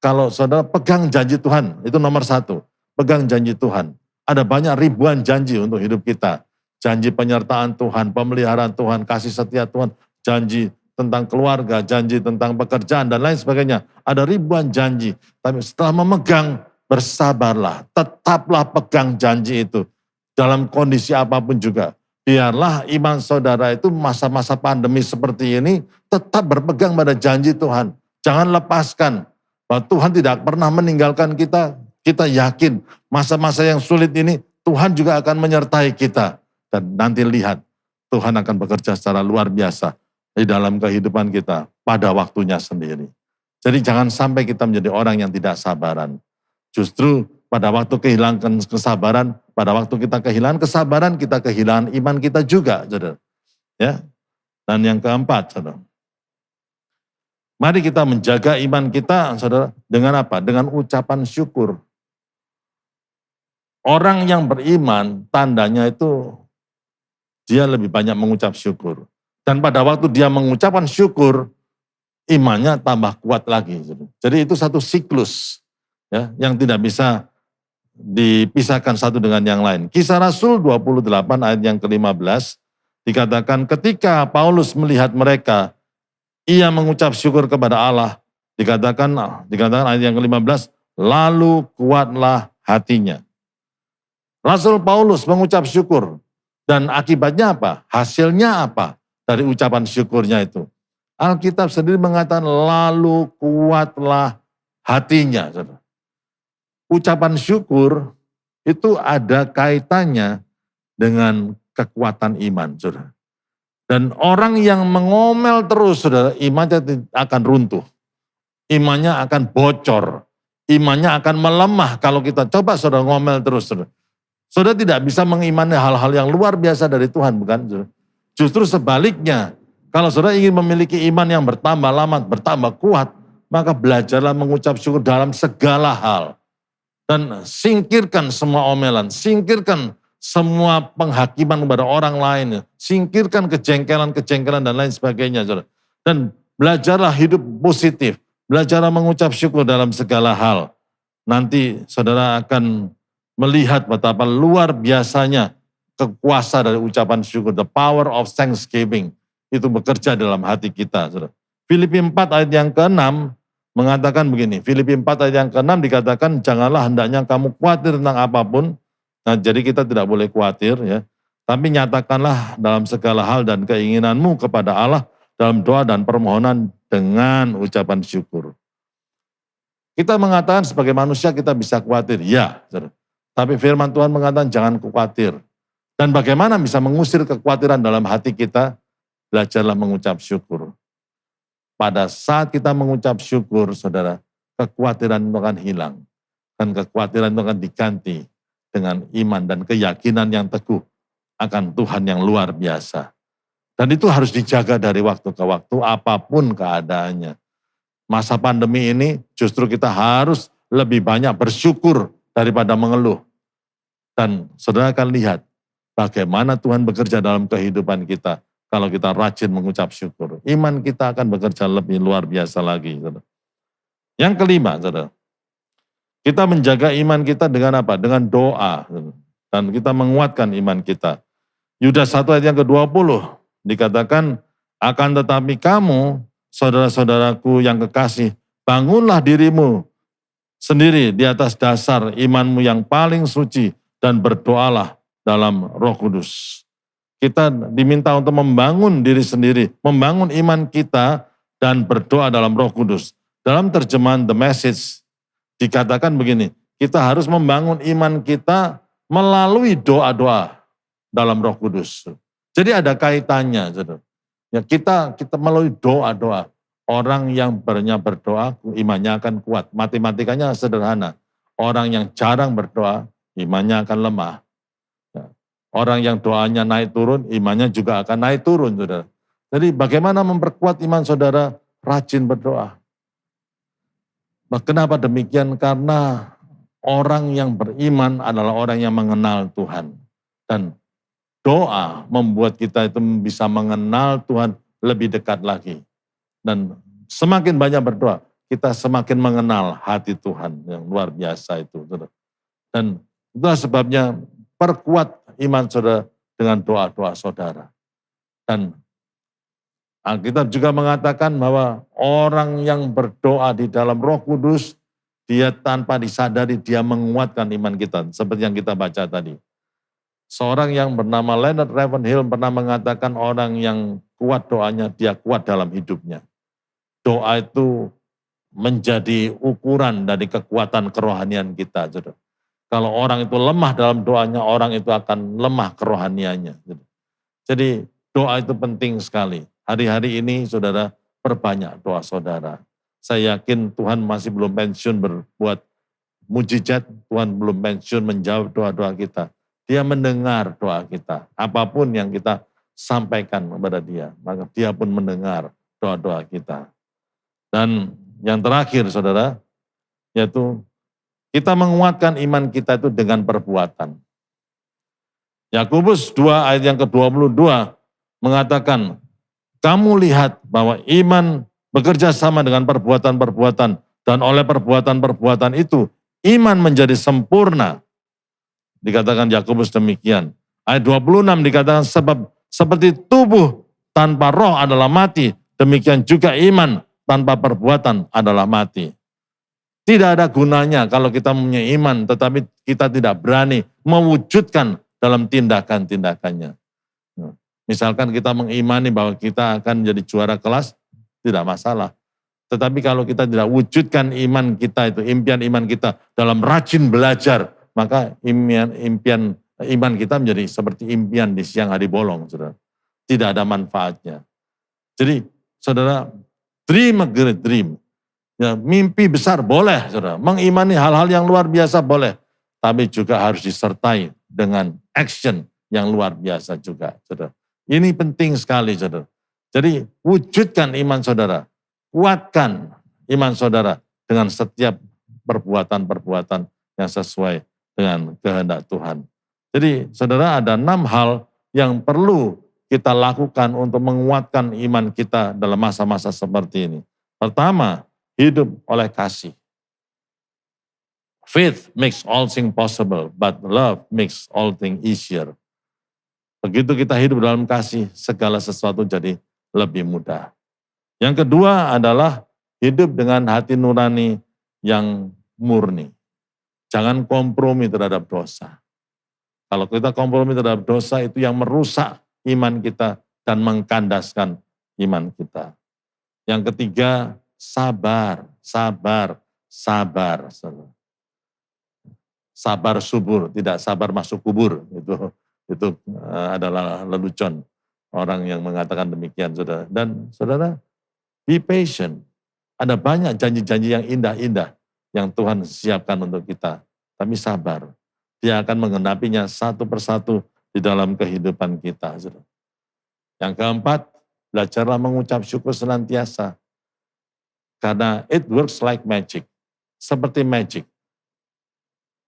kalau saudara pegang janji Tuhan, itu nomor 1. Pegang janji Tuhan. Ada banyak ribuan janji untuk hidup kita. Janji penyertaan Tuhan, pemeliharaan Tuhan, kasih setia Tuhan, janji tentang keluarga, janji tentang pekerjaan, dan lain sebagainya. Ada ribuan janji. Tapi setelah memegang, bersabarlah, tetaplah pegang janji itu. Dalam kondisi apapun juga. Biarlah iman saudara itu masa-masa pandemi seperti ini tetap berpegang pada janji Tuhan. Jangan lepaskan bahwa Tuhan tidak pernah meninggalkan kita. Kita yakin masa-masa yang sulit ini Tuhan juga akan menyertai kita. Dan nanti lihat Tuhan akan bekerja secara luar biasa di dalam kehidupan kita pada waktunya sendiri. Jadi jangan sampai kita menjadi orang yang tidak sabaran. Justru pada waktu kehilangan kesabaran, pada waktu kita kehilangan kesabaran, kita kehilangan iman kita juga, saudara. Ya. Dan yang keempat, saudara. Mari kita menjaga iman kita, saudara, dengan apa? Dengan ucapan syukur. Orang yang beriman, tandanya itu dia lebih banyak mengucap syukur. Dan pada waktu dia mengucapkan syukur, imannya tambah kuat lagi. Saudara. Jadi itu satu siklus ya, yang tidak bisa dipisahkan satu dengan yang lain. Kisah Rasul 28 ayat yang ke-15 dikatakan ketika Paulus melihat mereka, ia mengucap syukur kepada Allah. Dikatakan ayat yang ke-15, lalu kuatlah hatinya. Rasul Paulus mengucap syukur dan akibatnya apa? Hasilnya apa dari ucapan syukurnya itu? Alkitab sendiri mengatakan lalu kuatlah hatinya. Saudara. Ucapan syukur itu ada kaitannya dengan kekuatan iman, saudara. Dan orang yang mengomel terus, saudara, imannya akan runtuh. Imannya akan bocor. Imannya akan melemah kalau kita coba, saudara, ngomel terus, saudara. Saudara tidak bisa mengimani hal-hal yang luar biasa dari Tuhan, bukan? Saudara? Justru sebaliknya, kalau saudara ingin memiliki iman yang bertambah lama, bertambah kuat, maka belajarlah mengucap syukur dalam segala hal. Dan singkirkan semua omelan, singkirkan semua penghakiman kepada orang lain, singkirkan kejengkelan-kejengkelan dan lain sebagainya. Saudara. Dan belajarlah hidup positif, belajarlah mengucap syukur dalam segala hal. Nanti saudara akan melihat betapa luar biasanya kekuasa dari ucapan syukur, the power of thanksgiving, itu bekerja dalam hati kita. Saudara. Filipi 4 ayat yang ke-6 mengatakan begini, Filipi 4 ayat yang ke-6 dikatakan, janganlah hendaknya kamu khawatir tentang apapun. Nah, jadi kita tidak boleh khawatir ya. Tapi nyatakanlah dalam segala hal dan keinginanmu kepada Allah dalam doa dan permohonan dengan ucapan syukur. Kita mengatakan sebagai manusia kita bisa khawatir, ya. Saudara. Tapi firman Tuhan mengatakan jangan khawatir. Dan bagaimana bisa mengusir kekhawatiran dalam hati kita? Belajarlah mengucap syukur. Pada saat kita mengucap syukur, saudara, kekhawatiran itu akan hilang. Dan kekhawatiran itu akan diganti dengan iman dan keyakinan yang teguh akan Tuhan yang luar biasa. Dan itu harus dijaga dari waktu ke waktu, apapun keadaannya. Masa pandemi ini justru kita harus lebih banyak bersyukur daripada mengeluh. Dan saudara akan lihat bagaimana Tuhan bekerja dalam kehidupan kita kalau kita rajin mengucap syukur. Iman kita akan bekerja lebih luar biasa lagi. Saudara. Yang kelima, saudara, kita menjaga iman kita dengan apa? Dengan doa. Dan kita menguatkan iman kita. Yudas 1 ayat yang ke-20 dikatakan, akan tetapi kamu, saudara-saudaraku yang kekasih, bangunlah dirimu sendiri di atas dasar imanmu yang paling suci dan berdoalah dalam Roh Kudus. Kita diminta untuk membangun diri sendiri, membangun iman kita dan berdoa dalam Roh Kudus. Dalam terjemahan The Message dikatakan begini, kita harus membangun iman kita melalui doa-doa dalam Roh Kudus. Jadi ada kaitannya, saudara. Ya, kita melalui doa-doa. Orang yang banyak berdoa, imannya akan kuat. Matematikanya sederhana. Orang yang jarang berdoa, imannya akan lemah. Ya. Orang yang doanya naik turun, imannya juga akan naik turun, saudara. Jadi bagaimana memperkuat iman saudara? Rajin berdoa. Kenapa demikian? Karena orang yang beriman adalah orang yang mengenal Tuhan. Dan doa membuat kita itu bisa mengenal Tuhan lebih dekat lagi. Dan semakin banyak berdoa, kita semakin mengenal hati Tuhan yang luar biasa itu. Dan itulah sebabnya perkuat iman saudara dengan doa-doa saudara. Dan Alkitab juga mengatakan bahwa orang yang berdoa di dalam Roh Kudus, dia tanpa disadari dia menguatkan iman kita. Seperti yang kita baca tadi. Seorang yang bernama Leonard Ravenhill pernah mengatakan orang yang kuat doanya, dia kuat dalam hidupnya. Doa itu menjadi ukuran dari kekuatan kerohanian kita. Saudara. Kalau orang itu lemah dalam doanya, orang itu akan lemah kerohaniannya. Jadi doa itu penting sekali. Hari-hari ini saudara perbanyak doa saudara. Saya yakin Tuhan masih belum pensiun berbuat mujizat, Tuhan belum pensiun menjawab doa-doa kita. Dia mendengar doa kita. Apapun yang kita sampaikan kepada dia, maka dia pun mendengar doa-doa kita. Dan yang terakhir saudara, yaitu kita menguatkan iman kita itu dengan perbuatan. Yakobus 2 ayat yang ke-22 mengatakan, kamu lihat bahwa iman bekerja sama dengan perbuatan-perbuatan dan oleh perbuatan-perbuatan itu iman menjadi sempurna. Dikatakan Yakobus demikian. Ayat 26 dikatakan sebab seperti tubuh tanpa roh adalah mati, demikian juga iman tanpa perbuatan adalah mati. Tidak ada gunanya kalau kita punya iman tetapi kita tidak berani mewujudkan dalam tindakan-tindakannya. Misalkan kita mengimani bahwa kita akan menjadi juara kelas, tidak masalah. Tetapi kalau kita tidak wujudkan iman kita itu, impian iman kita dalam rajin belajar, maka impian iman kita menjadi seperti impian di siang hari bolong, saudara. Tidak ada manfaatnya. Jadi, saudara, dream a great dream. Ya, mimpi besar boleh, saudara. Mengimani hal-hal yang luar biasa boleh. Tapi juga harus disertai dengan action yang luar biasa juga, saudara. Ini penting sekali, saudara. Jadi wujudkan iman saudara, kuatkan iman saudara dengan setiap perbuatan-perbuatan yang sesuai dengan kehendak Tuhan. Jadi saudara ada 6 hal yang perlu kita lakukan untuk menguatkan iman kita dalam masa-masa seperti ini. Pertama, hidup oleh kasih. Faith makes all things possible, but love makes all things easier. Begitu kita hidup dalam kasih, segala sesuatu jadi lebih mudah. Yang kedua adalah hidup dengan hati nurani yang murni. Jangan kompromi terhadap dosa. Kalau kita kompromi terhadap dosa, itu yang merusak iman kita dan mengkandaskan iman kita. Yang ketiga, sabar. Sabar subur, tidak sabar masuk kubur. Itu adalah lelucon orang yang mengatakan demikian, saudara. Dan saudara, be patient. Ada banyak janji-janji yang indah-indah yang Tuhan siapkan untuk kita. Tapi sabar. Dia akan menggenapinya satu persatu di dalam kehidupan kita. Saudara. Yang keempat, belajarlah mengucap syukur senantiasa. Karena it works like magic. Seperti magic.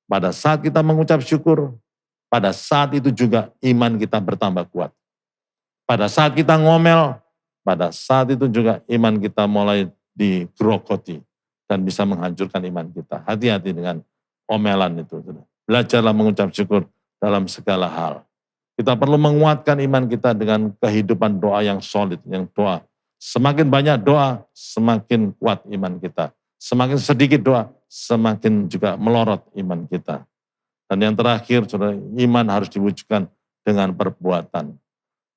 Pada saat kita mengucap syukur, pada saat itu juga iman kita bertambah kuat. Pada saat kita ngomel, pada saat itu juga iman kita mulai digerogoti dan bisa menghancurkan iman kita. Hati-hati dengan omelan itu. Belajarlah mengucap syukur dalam segala hal. Kita perlu menguatkan iman kita dengan kehidupan doa yang solid, yang doa. Semakin banyak doa, semakin kuat iman kita. Semakin sedikit doa, semakin juga melorot iman kita. Dan yang terakhir, saudara, iman harus diwujudkan dengan perbuatan.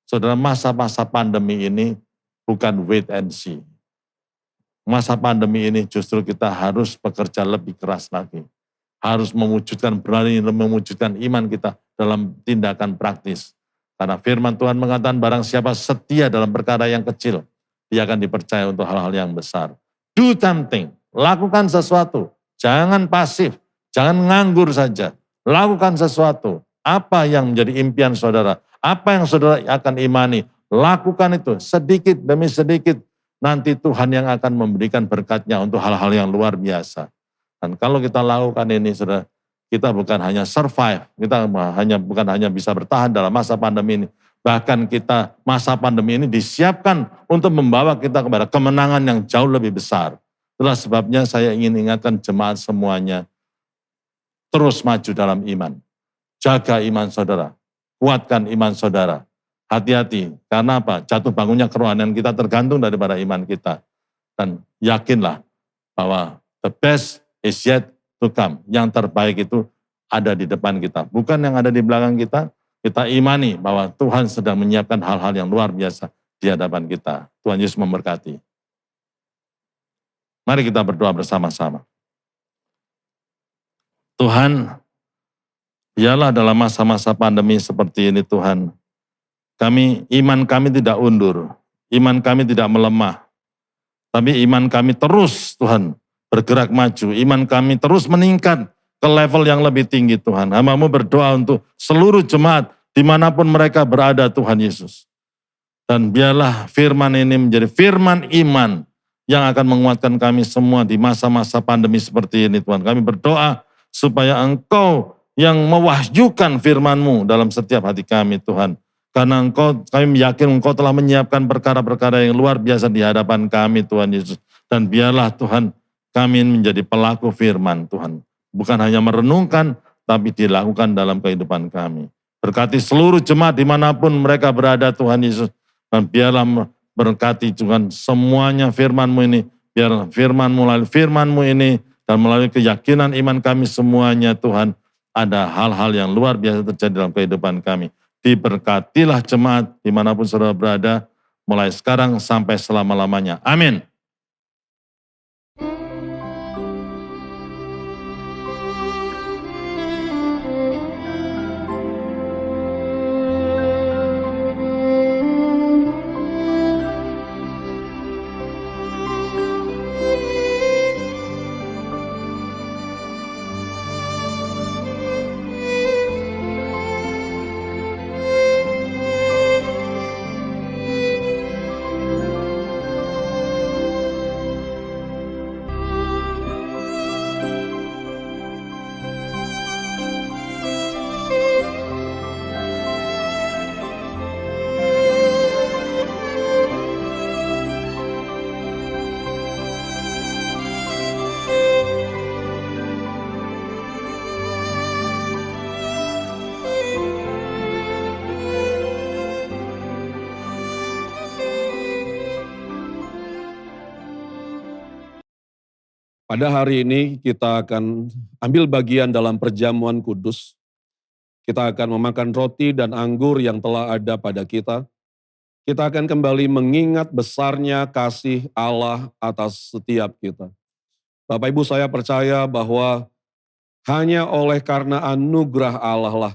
Saudara, masa-masa pandemi ini bukan wait and see. Masa pandemi ini justru kita harus bekerja lebih keras lagi. Harus berani mewujudkan iman kita dalam tindakan praktis. Karena firman Tuhan mengatakan barang siapa setia dalam perkara yang kecil, dia akan dipercaya untuk hal-hal yang besar. Do something, lakukan sesuatu. Jangan pasif, jangan nganggur saja. Lakukan sesuatu. Apa yang menjadi impian saudara? Apa yang saudara akan imani? Lakukan itu sedikit demi sedikit. Nanti Tuhan yang akan memberikan berkatnya untuk hal-hal yang luar biasa. Dan kalau kita lakukan ini, saudara, kita bukan hanya survive. Kita bukan hanya bisa bertahan dalam masa pandemi ini. Bahkan kita masa pandemi ini disiapkan untuk membawa kita kepada kemenangan yang jauh lebih besar. Itulah sebabnya saya ingin ingatkan jemaat semuanya. Terus maju dalam iman. Jaga iman saudara. Kuatkan iman saudara. Hati-hati. Karena apa? Jatuh bangunnya kerohanian kita tergantung daripada iman kita. Dan yakinlah bahwa the best is yet to come. Yang terbaik itu ada di depan kita. Bukan yang ada di belakang kita. Kita imani bahwa Tuhan sedang menyiapkan hal-hal yang luar biasa di hadapan kita. Tuhan Yesus memberkati. Mari kita berdoa bersama-sama. Tuhan, biarlah dalam masa-masa pandemi seperti ini Tuhan, iman kami tidak undur, iman kami tidak melemah, tapi iman kami terus Tuhan bergerak maju, iman kami terus meningkat ke level yang lebih tinggi Tuhan. Hamba-Mu berdoa untuk seluruh jemaat dimanapun mereka berada Tuhan Yesus. Dan biarlah firman ini menjadi firman iman yang akan menguatkan kami semua di masa-masa pandemi seperti ini Tuhan. Kami berdoa supaya Engkau yang mewahyukan firman-Mu dalam setiap hati kami Tuhan. Karena kami yakin Engkau telah menyiapkan perkara-perkara yang luar biasa di hadapan kami Tuhan Yesus. Dan biarlah Tuhan kami menjadi pelaku firman Tuhan. Bukan hanya merenungkan, tapi dilakukan dalam kehidupan kami. Berkati seluruh jemaat dimanapun mereka berada Tuhan Yesus. Dan biarlah berkati Tuhan semuanya firman-Mu ini. Biar firman-Mu ini dan melalui keyakinan iman kami semuanya Tuhan, ada hal-hal yang luar biasa terjadi dalam kehidupan kami. Diberkatilah jemaat dimanapun saudara berada, mulai sekarang sampai selama-lamanya. Amin. Pada hari ini kita akan ambil bagian dalam perjamuan kudus. Kita akan memakan roti dan anggur yang telah ada pada kita. Kita akan kembali mengingat besarnya kasih Allah atas setiap kita. Bapak Ibu, saya percaya bahwa hanya oleh karena anugerah Allah lah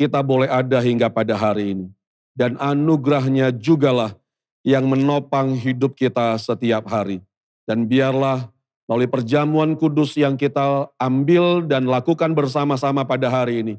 kita boleh ada hingga pada hari ini. Dan anugerahnya jugalah yang menopang hidup kita setiap hari. Dan biarlah melalui perjamuan kudus yang kita ambil dan lakukan bersama-sama pada hari ini,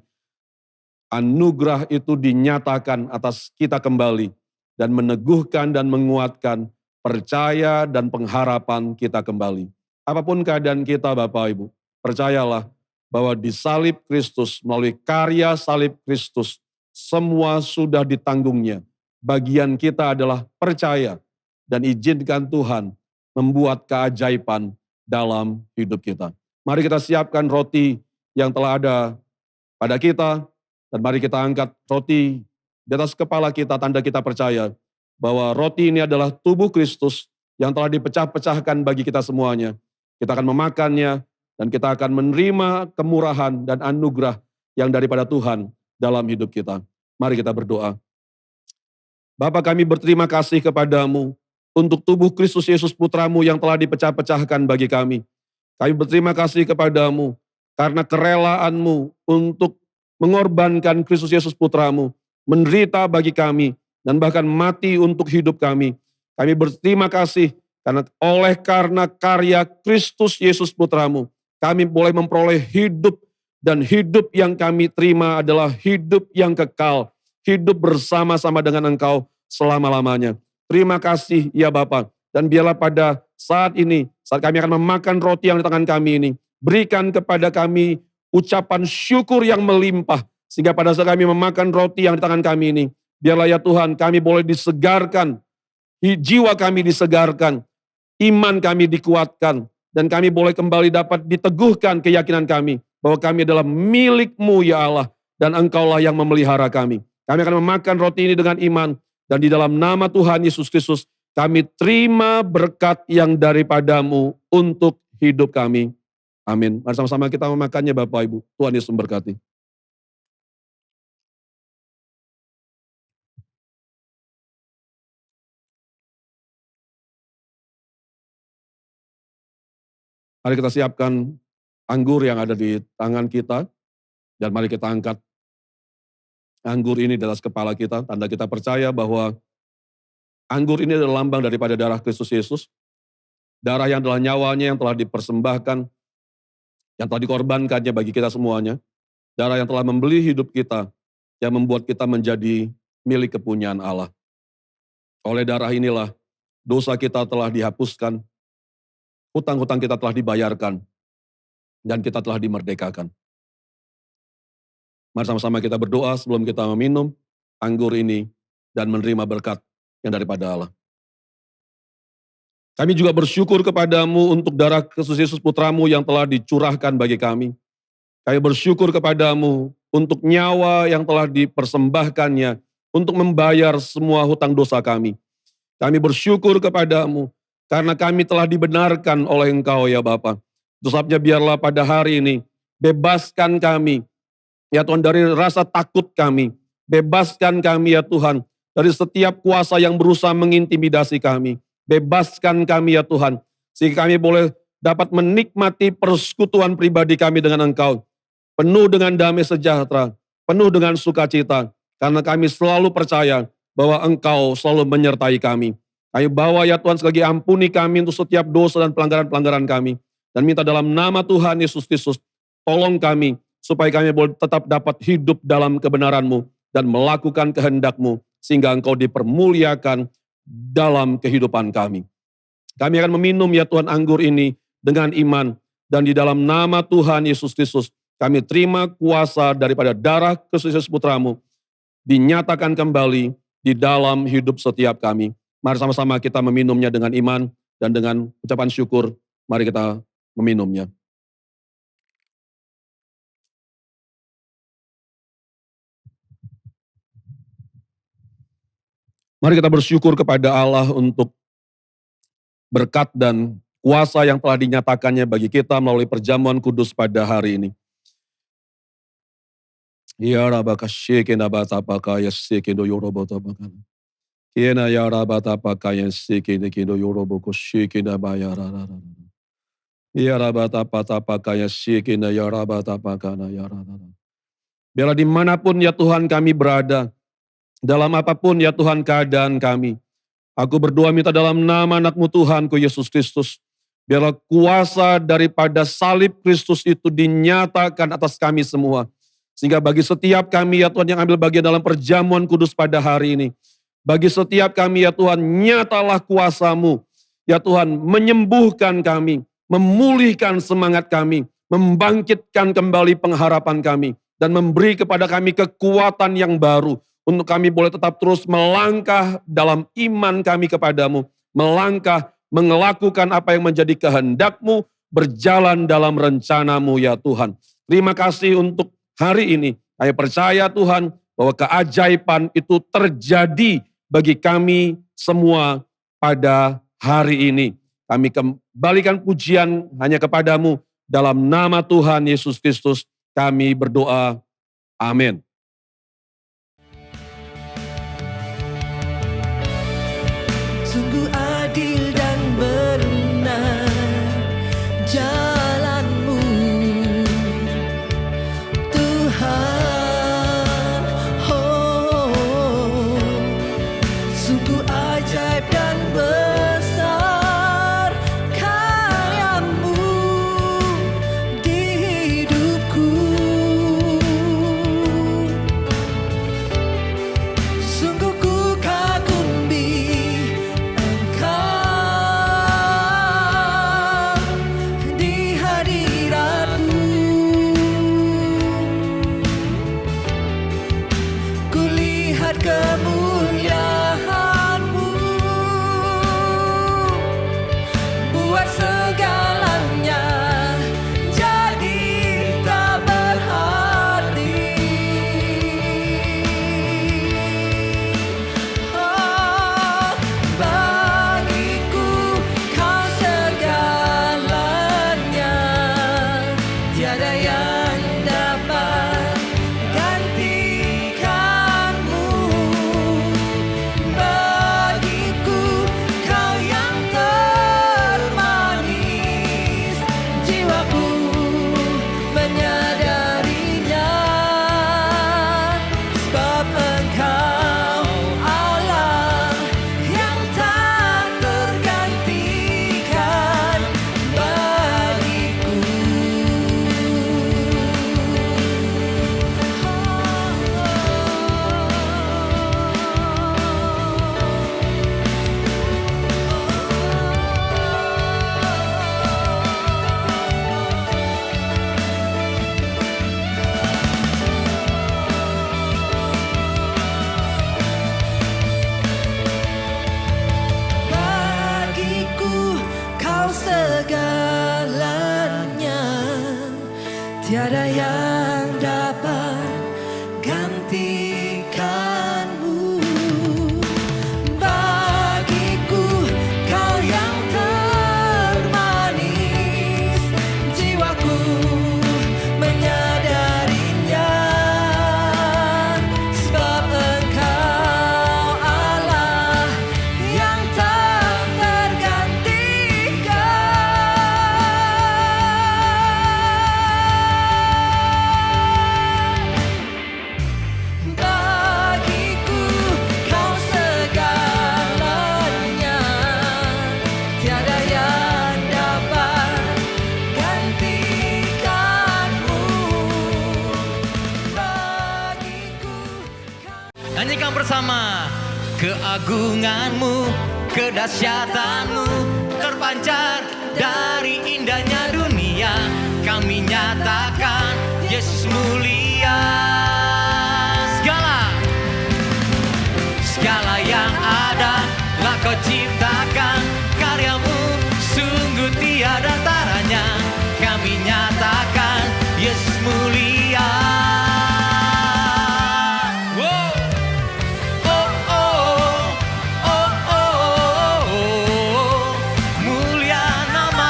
anugerah itu dinyatakan atas kita kembali dan meneguhkan dan menguatkan percaya dan pengharapan kita kembali. Apapun keadaan kita Bapak Ibu, percayalah bahwa di salib Kristus, melalui karya salib Kristus, semua sudah ditanggungnya. Bagian kita adalah percaya dan izinkan Tuhan membuat keajaiban dalam hidup kita. Mari kita siapkan roti yang telah ada pada kita, dan mari kita angkat roti di atas kepala kita, tanda kita percaya bahwa roti ini adalah tubuh Kristus yang telah dipecah-pecahkan bagi kita semuanya. Kita akan memakannya, dan kita akan menerima kemurahan dan anugerah yang daripada Tuhan dalam hidup kita. Mari kita berdoa. Bapa, kami berterima kasih kepadamu untuk tubuh Kristus Yesus Putramu yang telah dipecah-pecahkan bagi kami. Kami berterima kasih kepadamu karena kerelaanmu untuk mengorbankan Kristus Yesus Putramu, menderita bagi kami, dan bahkan mati untuk hidup kami. Kami berterima kasih karena karya Kristus Yesus Putramu, kami boleh memperoleh hidup, dan hidup yang kami terima adalah hidup yang kekal, hidup bersama-sama dengan Engkau selama-lamanya. Terima kasih ya Bapa, dan biarlah pada saat ini, saat kami akan memakan roti yang di tangan kami ini, berikan kepada kami ucapan syukur yang melimpah, sehingga pada saat kami memakan roti yang di tangan kami ini, biarlah ya Tuhan kami boleh disegarkan, jiwa kami disegarkan, iman kami dikuatkan, dan kami boleh kembali dapat diteguhkan keyakinan kami bahwa kami adalah milik-Mu ya Allah, dan Engkaulah yang memelihara kami. Kami akan memakan roti ini dengan iman, dan di dalam nama Tuhan Yesus Kristus kami terima berkat yang daripada-Mu untuk hidup kami. Amin. Mari sama-sama kita memakannya Bapak Ibu. Tuhan Yesus memberkati. Mari kita siapkan anggur yang ada di tangan kita, dan mari kita angkat anggur ini di atas kepala kita, tanda kita percaya bahwa anggur ini adalah lambang daripada darah Kristus Yesus, darah yang adalah nyawanya yang telah dipersembahkan, yang telah dikorbankannya bagi kita semuanya, darah yang telah membeli hidup kita, yang membuat kita menjadi milik kepunyaan Allah. Oleh darah inilah dosa kita telah dihapuskan, hutang-hutang kita telah dibayarkan, dan kita telah dimerdekakan. Mari sama-sama kita berdoa sebelum kita meminum anggur ini dan menerima berkat yang daripada Allah. Kami juga bersyukur kepadamu untuk darah Kristus Yesus Putramu yang telah dicurahkan bagi kami. Kami bersyukur kepadamu untuk nyawa yang telah dipersembahkannya untuk membayar semua hutang dosa kami. Kami bersyukur kepadamu karena kami telah dibenarkan oleh Engkau ya Bapa. Itu sebabnya biarlah pada hari ini bebaskan kami ya Tuhan dari rasa takut kami. Bebaskan kami ya Tuhan dari setiap kuasa yang berusaha mengintimidasi kami. Bebaskan kami ya Tuhan sehingga kami boleh dapat menikmati persekutuan pribadi kami dengan Engkau. Penuh dengan damai sejahtera, penuh dengan sukacita. Karena kami selalu percaya bahwa Engkau selalu menyertai kami. Kami bawa ya Tuhan sekali lagi ampuni kami untuk setiap dosa dan pelanggaran-pelanggaran kami. Dan minta dalam nama Tuhan Yesus Kristus, tolong kami supaya kami boleh tetap dapat hidup dalam kebenaran-Mu dan melakukan kehendak-Mu sehingga Engkau dipermuliakan dalam kehidupan kami. Kami akan meminum ya Tuhan anggur ini dengan iman, dan di dalam nama Tuhan Yesus Kristus kami terima kuasa daripada darah Kristus Yesus Putramu dinyatakan kembali di dalam hidup setiap kami. Mari sama-sama kita meminumnya dengan iman dan dengan ucapan syukur. Mari kita meminumnya. Mari kita bersyukur kepada Allah untuk berkat dan kuasa yang telah dinyatakannya bagi kita melalui perjamuan kudus pada hari ini. Ya rabaka shekena batapaka ya sekendo yorobota bakana. Kena ya rabatapaka ya sekendo kendo yoroboko shekena bayara. Ya rabatapaka ya sekena ya rabatapaka ya rara. Biarlah dimanapun ya Tuhan kami berada, dalam apapun ya Tuhan keadaan kami, aku berdoa minta dalam nama anak-Mu Tuhanku Yesus Kristus, biarlah kuasa daripada salib Kristus itu dinyatakan atas kami semua. Sehingga bagi setiap kami ya Tuhan yang ambil bagian dalam perjamuan kudus pada hari ini, bagi setiap kami ya Tuhan, nyatalah kuasa-Mu, ya Tuhan, menyembuhkan kami, memulihkan semangat kami, membangkitkan kembali pengharapan kami, dan memberi kepada kami kekuatan yang baru untuk kami boleh tetap terus melangkah dalam iman kami kepadamu, melangkah, melakukan apa yang menjadi kehendak-Mu, berjalan dalam rencana-Mu ya Tuhan. Terima kasih untuk hari ini. Saya percaya Tuhan bahwa keajaiban itu terjadi bagi kami semua pada hari ini. Kami kembalikan pujian hanya kepadamu dalam nama Tuhan Yesus Kristus. Kami berdoa, amin. Sungguh adil dan benar jalan-Mu, Tuhan. Oh, sungguh ajaib dan besar karya-Mu di hidupku. Sungguh ku kagumi Engkau di hadirat-Mu. Ku lihat kemuliaan-Mu, buat segalanya jadi tak berarti. Oh, bagiku Kau segalanya, tiada yang dapat gantikan-Mu. Bagiku Kau yang termanis, jiwaku menyadarinya. Sebab Engkau Allah yang tak tergantikan bagiku. Bagiku Kau segalanya, tiada yang dapat gantikan-Mu. Bagiku Kau yang termanis, jiwaku menyadarinya. Sebab Engkau Allah yang tak tergantikan. Bagiku Kau segalanya, tiada yang dapat gantikan-Mu. Bagiku Nyanyikan bersama. Keagungan-Mu, kedahsyatan-Mu terpancar dari indahnya dunia. Kami nyatakan Yesus mulia. Segala yang ada telah Kau ciptakan, karya-Mu sungguh tiada taranya. Kami nyatakan Yesus mulia. Wow. Oh, oh, oh, oh, oh, oh. Mulia nama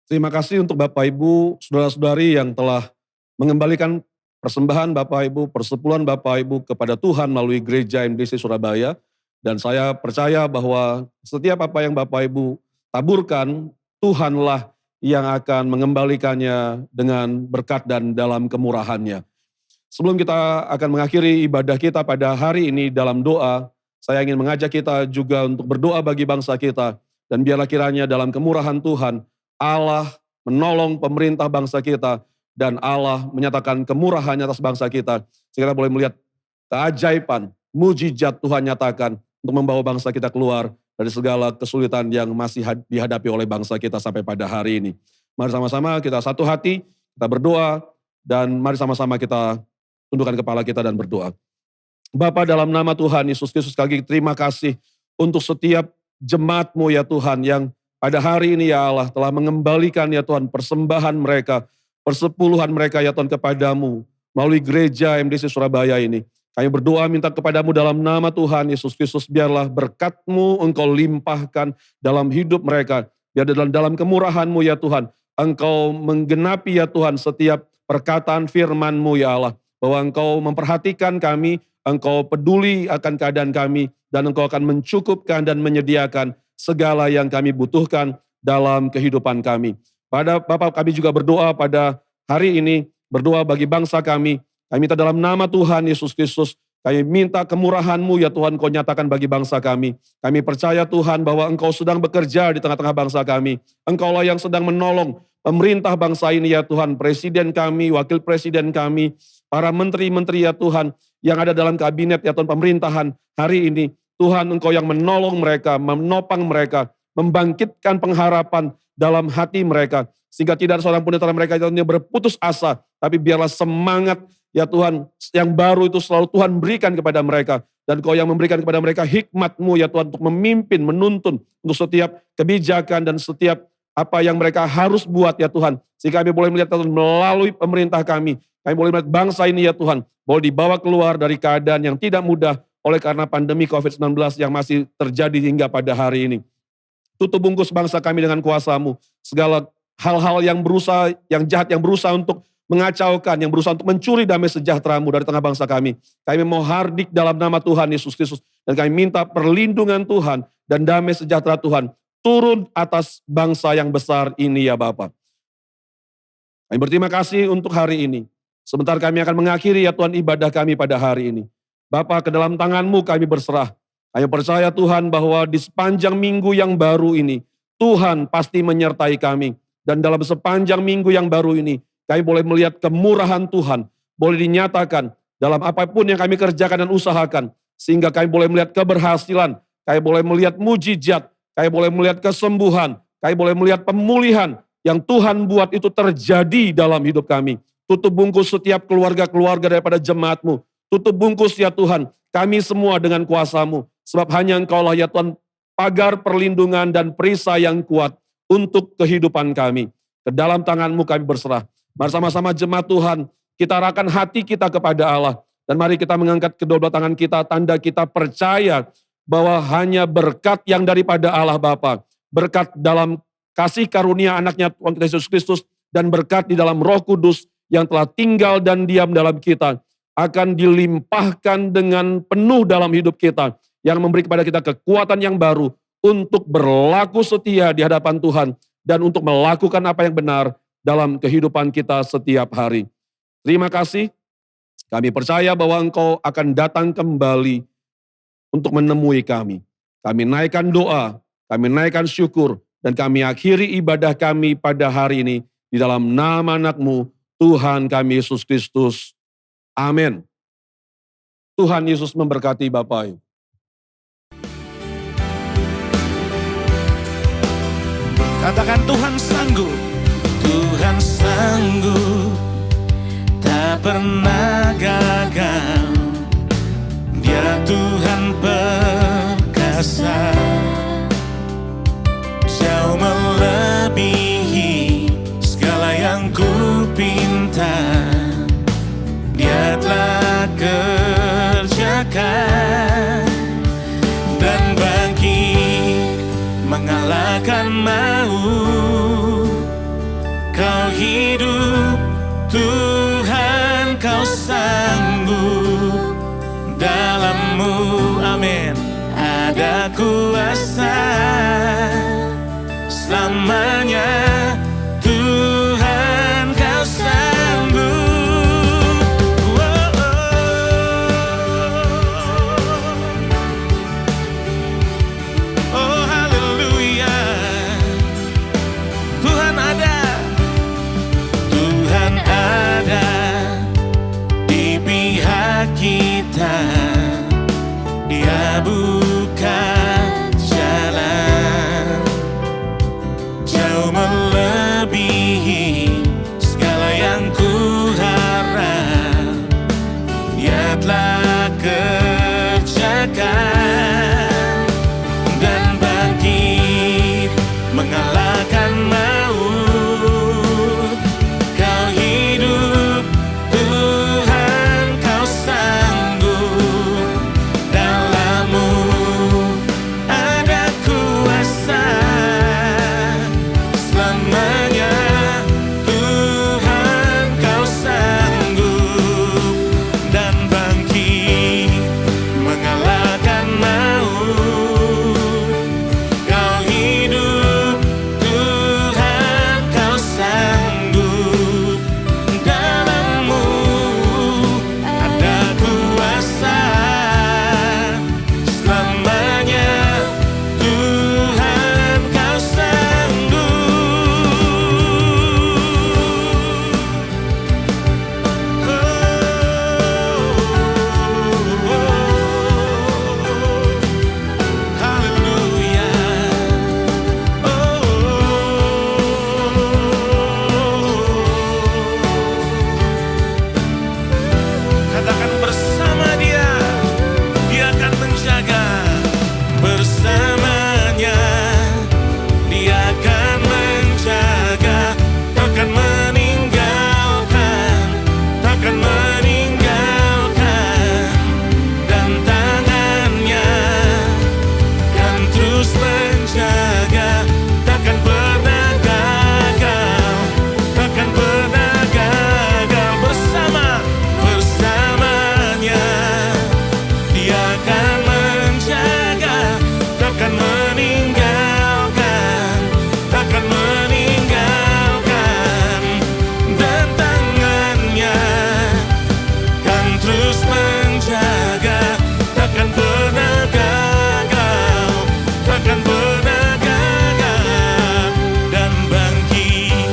Terima kasih untuk Bapak Ibu, saudara-saudari yang telah mengembalikan persembahan Bapak Ibu, persepuluhan Bapak Ibu kepada Tuhan melalui Gereja MDC Surabaya. Dan saya percaya bahwa setiap apa yang Bapak Ibu taburkan, Tuhanlah yang akan mengembalikannya dengan berkat dan dalam kemurahannya. Sebelum kita akan mengakhiri ibadah kita pada hari ini dalam doa, saya ingin mengajak kita juga untuk berdoa bagi bangsa kita. Dan biarlah kiranya dalam kemurahan Tuhan, Allah menolong pemerintah bangsa kita dan Allah menyatakan kemurahannya atas bangsa kita. Sehingga kita boleh melihat keajaiban, mujizat Tuhan nyatakan untuk membawa bangsa kita keluar dari segala kesulitan yang masih dihadapi oleh bangsa kita sampai pada hari ini. Mari sama-sama kita satu hati, kita berdoa dan mari sama-sama kita tundukkan kepala kita dan berdoa. Bapa, dalam nama Tuhan Yesus Kristus, sekali lagi terima kasih untuk setiap jemaat-Mu ya Tuhan yang pada hari ini ya Allah telah mengembalikan ya Tuhan persembahan mereka, persepuluhan mereka ya Tuhan kepadamu melalui Gereja MDC Surabaya ini. Kami berdoa minta kepadamu dalam nama Tuhan Yesus Kristus, biarlah berkat-Mu Engkau limpahkan dalam hidup mereka. Biar dalam kemurahan-Mu ya Tuhan, Engkau menggenapi ya Tuhan setiap perkataan firman-Mu ya Allah. Bahwa Engkau memperhatikan kami, Engkau peduli akan keadaan kami, dan Engkau akan mencukupkan dan menyediakan segala yang kami butuhkan dalam kehidupan kami. Pada Bapak, kami juga berdoa pada hari ini, berdoa bagi bangsa kami. Kami minta dalam nama Tuhan Yesus Kristus, kami minta kemurahan-Mu ya Tuhan, Kau nyatakan bagi bangsa kami. Kami percaya Tuhan bahwa Engkau sedang bekerja di tengah-tengah bangsa kami. Engkaulah yang sedang menolong pemerintah bangsa ini ya Tuhan, presiden kami, wakil presiden kami, para menteri-menteri ya Tuhan, yang ada dalam kabinet ya Tuhan pemerintahan hari ini. Tuhan, Engkau yang menolong mereka, menopang mereka, membangkitkan pengharapan dalam hati mereka. Sehingga tidak ada seorang pun antara mereka yang berputus asa. Tapi biarlah semangat ya Tuhan yang baru itu selalu Tuhan berikan kepada mereka. Dan Kau yang memberikan kepada mereka hikmat-Mu ya Tuhan untuk memimpin, menuntun untuk setiap kebijakan dan setiap apa yang mereka harus buat ya Tuhan. Sehingga kami boleh melihat Tuhan melalui pemerintah kami. Kami boleh melihat bangsa ini ya Tuhan, boleh dibawa keluar dari keadaan yang tidak mudah oleh karena pandemi COVID-19 yang masih terjadi hingga pada hari ini. Tutup bungkus bangsa kami dengan kuasa-Mu. Segala hal-hal yang berusaha, yang jahat, yang berusaha untuk mengacaukan, yang berusaha untuk mencuri damai sejahtera-Mu dari tengah bangsa kami. Kami mau hardik dalam nama Tuhan Yesus Kristus. Dan kami minta perlindungan Tuhan dan damai sejahtera Tuhan turun atas bangsa yang besar ini ya Bapa. Kami berterima kasih untuk hari ini. Sebentar kami akan mengakhiri ya Tuhan ibadah kami pada hari ini. Bapa, ke dalam tangan-Mu kami berserah. Kami percaya Tuhan bahwa di sepanjang minggu yang baru ini, Tuhan pasti menyertai kami. Dan dalam sepanjang minggu yang baru ini, kami boleh melihat kemurahan Tuhan. Boleh dinyatakan dalam apapun yang kami kerjakan dan usahakan. Sehingga kami boleh melihat keberhasilan. Kami boleh melihat mujizat. Kami boleh melihat kesembuhan. Kami boleh melihat pemulihan yang Tuhan buat itu terjadi dalam hidup kami. Tutup bungkus setiap keluarga-keluarga daripada jemaat-Mu. Tutup bungkus ya Tuhan, kami semua dengan kuasa-Mu. Sebab hanya Engkaulah ya Tuhan, pagar perlindungan dan perisai yang kuat untuk kehidupan kami. Ke dalam tangan-Mu kami berserah. Mari sama-sama jemaat Tuhan, kita arahkan hati kita kepada Allah. Dan mari kita mengangkat kedua belah tangan kita, tanda kita percaya bahwa hanya berkat yang daripada Allah Bapa, berkat dalam kasih karunia anaknya Tuhan kita Yesus Kristus, dan berkat di dalam Roh Kudus yang telah tinggal dan diam dalam kita, akan dilimpahkan dengan penuh dalam hidup kita, yang memberi kepada kita kekuatan yang baru untuk berlaku setia di hadapan Tuhan dan untuk melakukan apa yang benar dalam kehidupan kita setiap hari. Terima kasih. Kami percaya bahwa Engkau akan datang kembali untuk menemui kami. Kami naikkan doa, kami naikkan syukur, dan kami akhiri ibadah kami pada hari ini di dalam nama anak-Mu, Tuhan kami Yesus Kristus. Amin. Tuhan Yesus memberkati Bapak Ibu. Katakan Tuhan sanggup. Tuhan sanggup, tak pernah gagal. Dia Tuhan perkasa, jauh melebihi segala yang ku pinta. Dia telah kerjakan dan bangkit mengalahkan maut. Kau hidup, Tuhan Kau sanggup. Dalam-Mu, amin, ada kuasa. Selamanya Tuhan Kau sanggup. Oh haleluya. Tuhan ada di pihak kita. Dia buka jalan jauh melebihi segala yang ku harap. Dia telah kerjakan dan bangkit mengalahkan maut. Kau hidup, Tuhan Kau sanggup. Dalam-Mu ada kuasa. Selamanya Tuhan Kau sanggup dan bangkit mengalahkan maut. Kau hidup, Tuhan Kau sanggup. Dalam-Mu ada kuasa. Selamanya Tuhan Kau sanggup. Haleluya. Katakan bersama Dia, Dia akan menjaga. Bersamanya Dia akan menjaga. Takkan meninggalkan, takkan meninggalkan. Dan tangannya kan terus menjaga. Takkan pernah gagal, takkan pernah gagal. Bersamanya Dia akan menjaga. Takkan meninggalkan, takkan meninggalkan. Dan tangannya kan terus menjaga. Takkan pernah gagal, takkan pernah gagal. Dan bangkit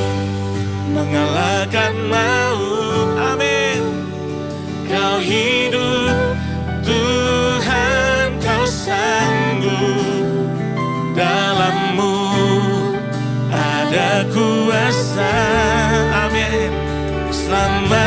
mengalahkan maut. Amin. Kau hidup, Tuhan Kau sanggup. Dalam-Mu ada kuasa. Amin. Selamat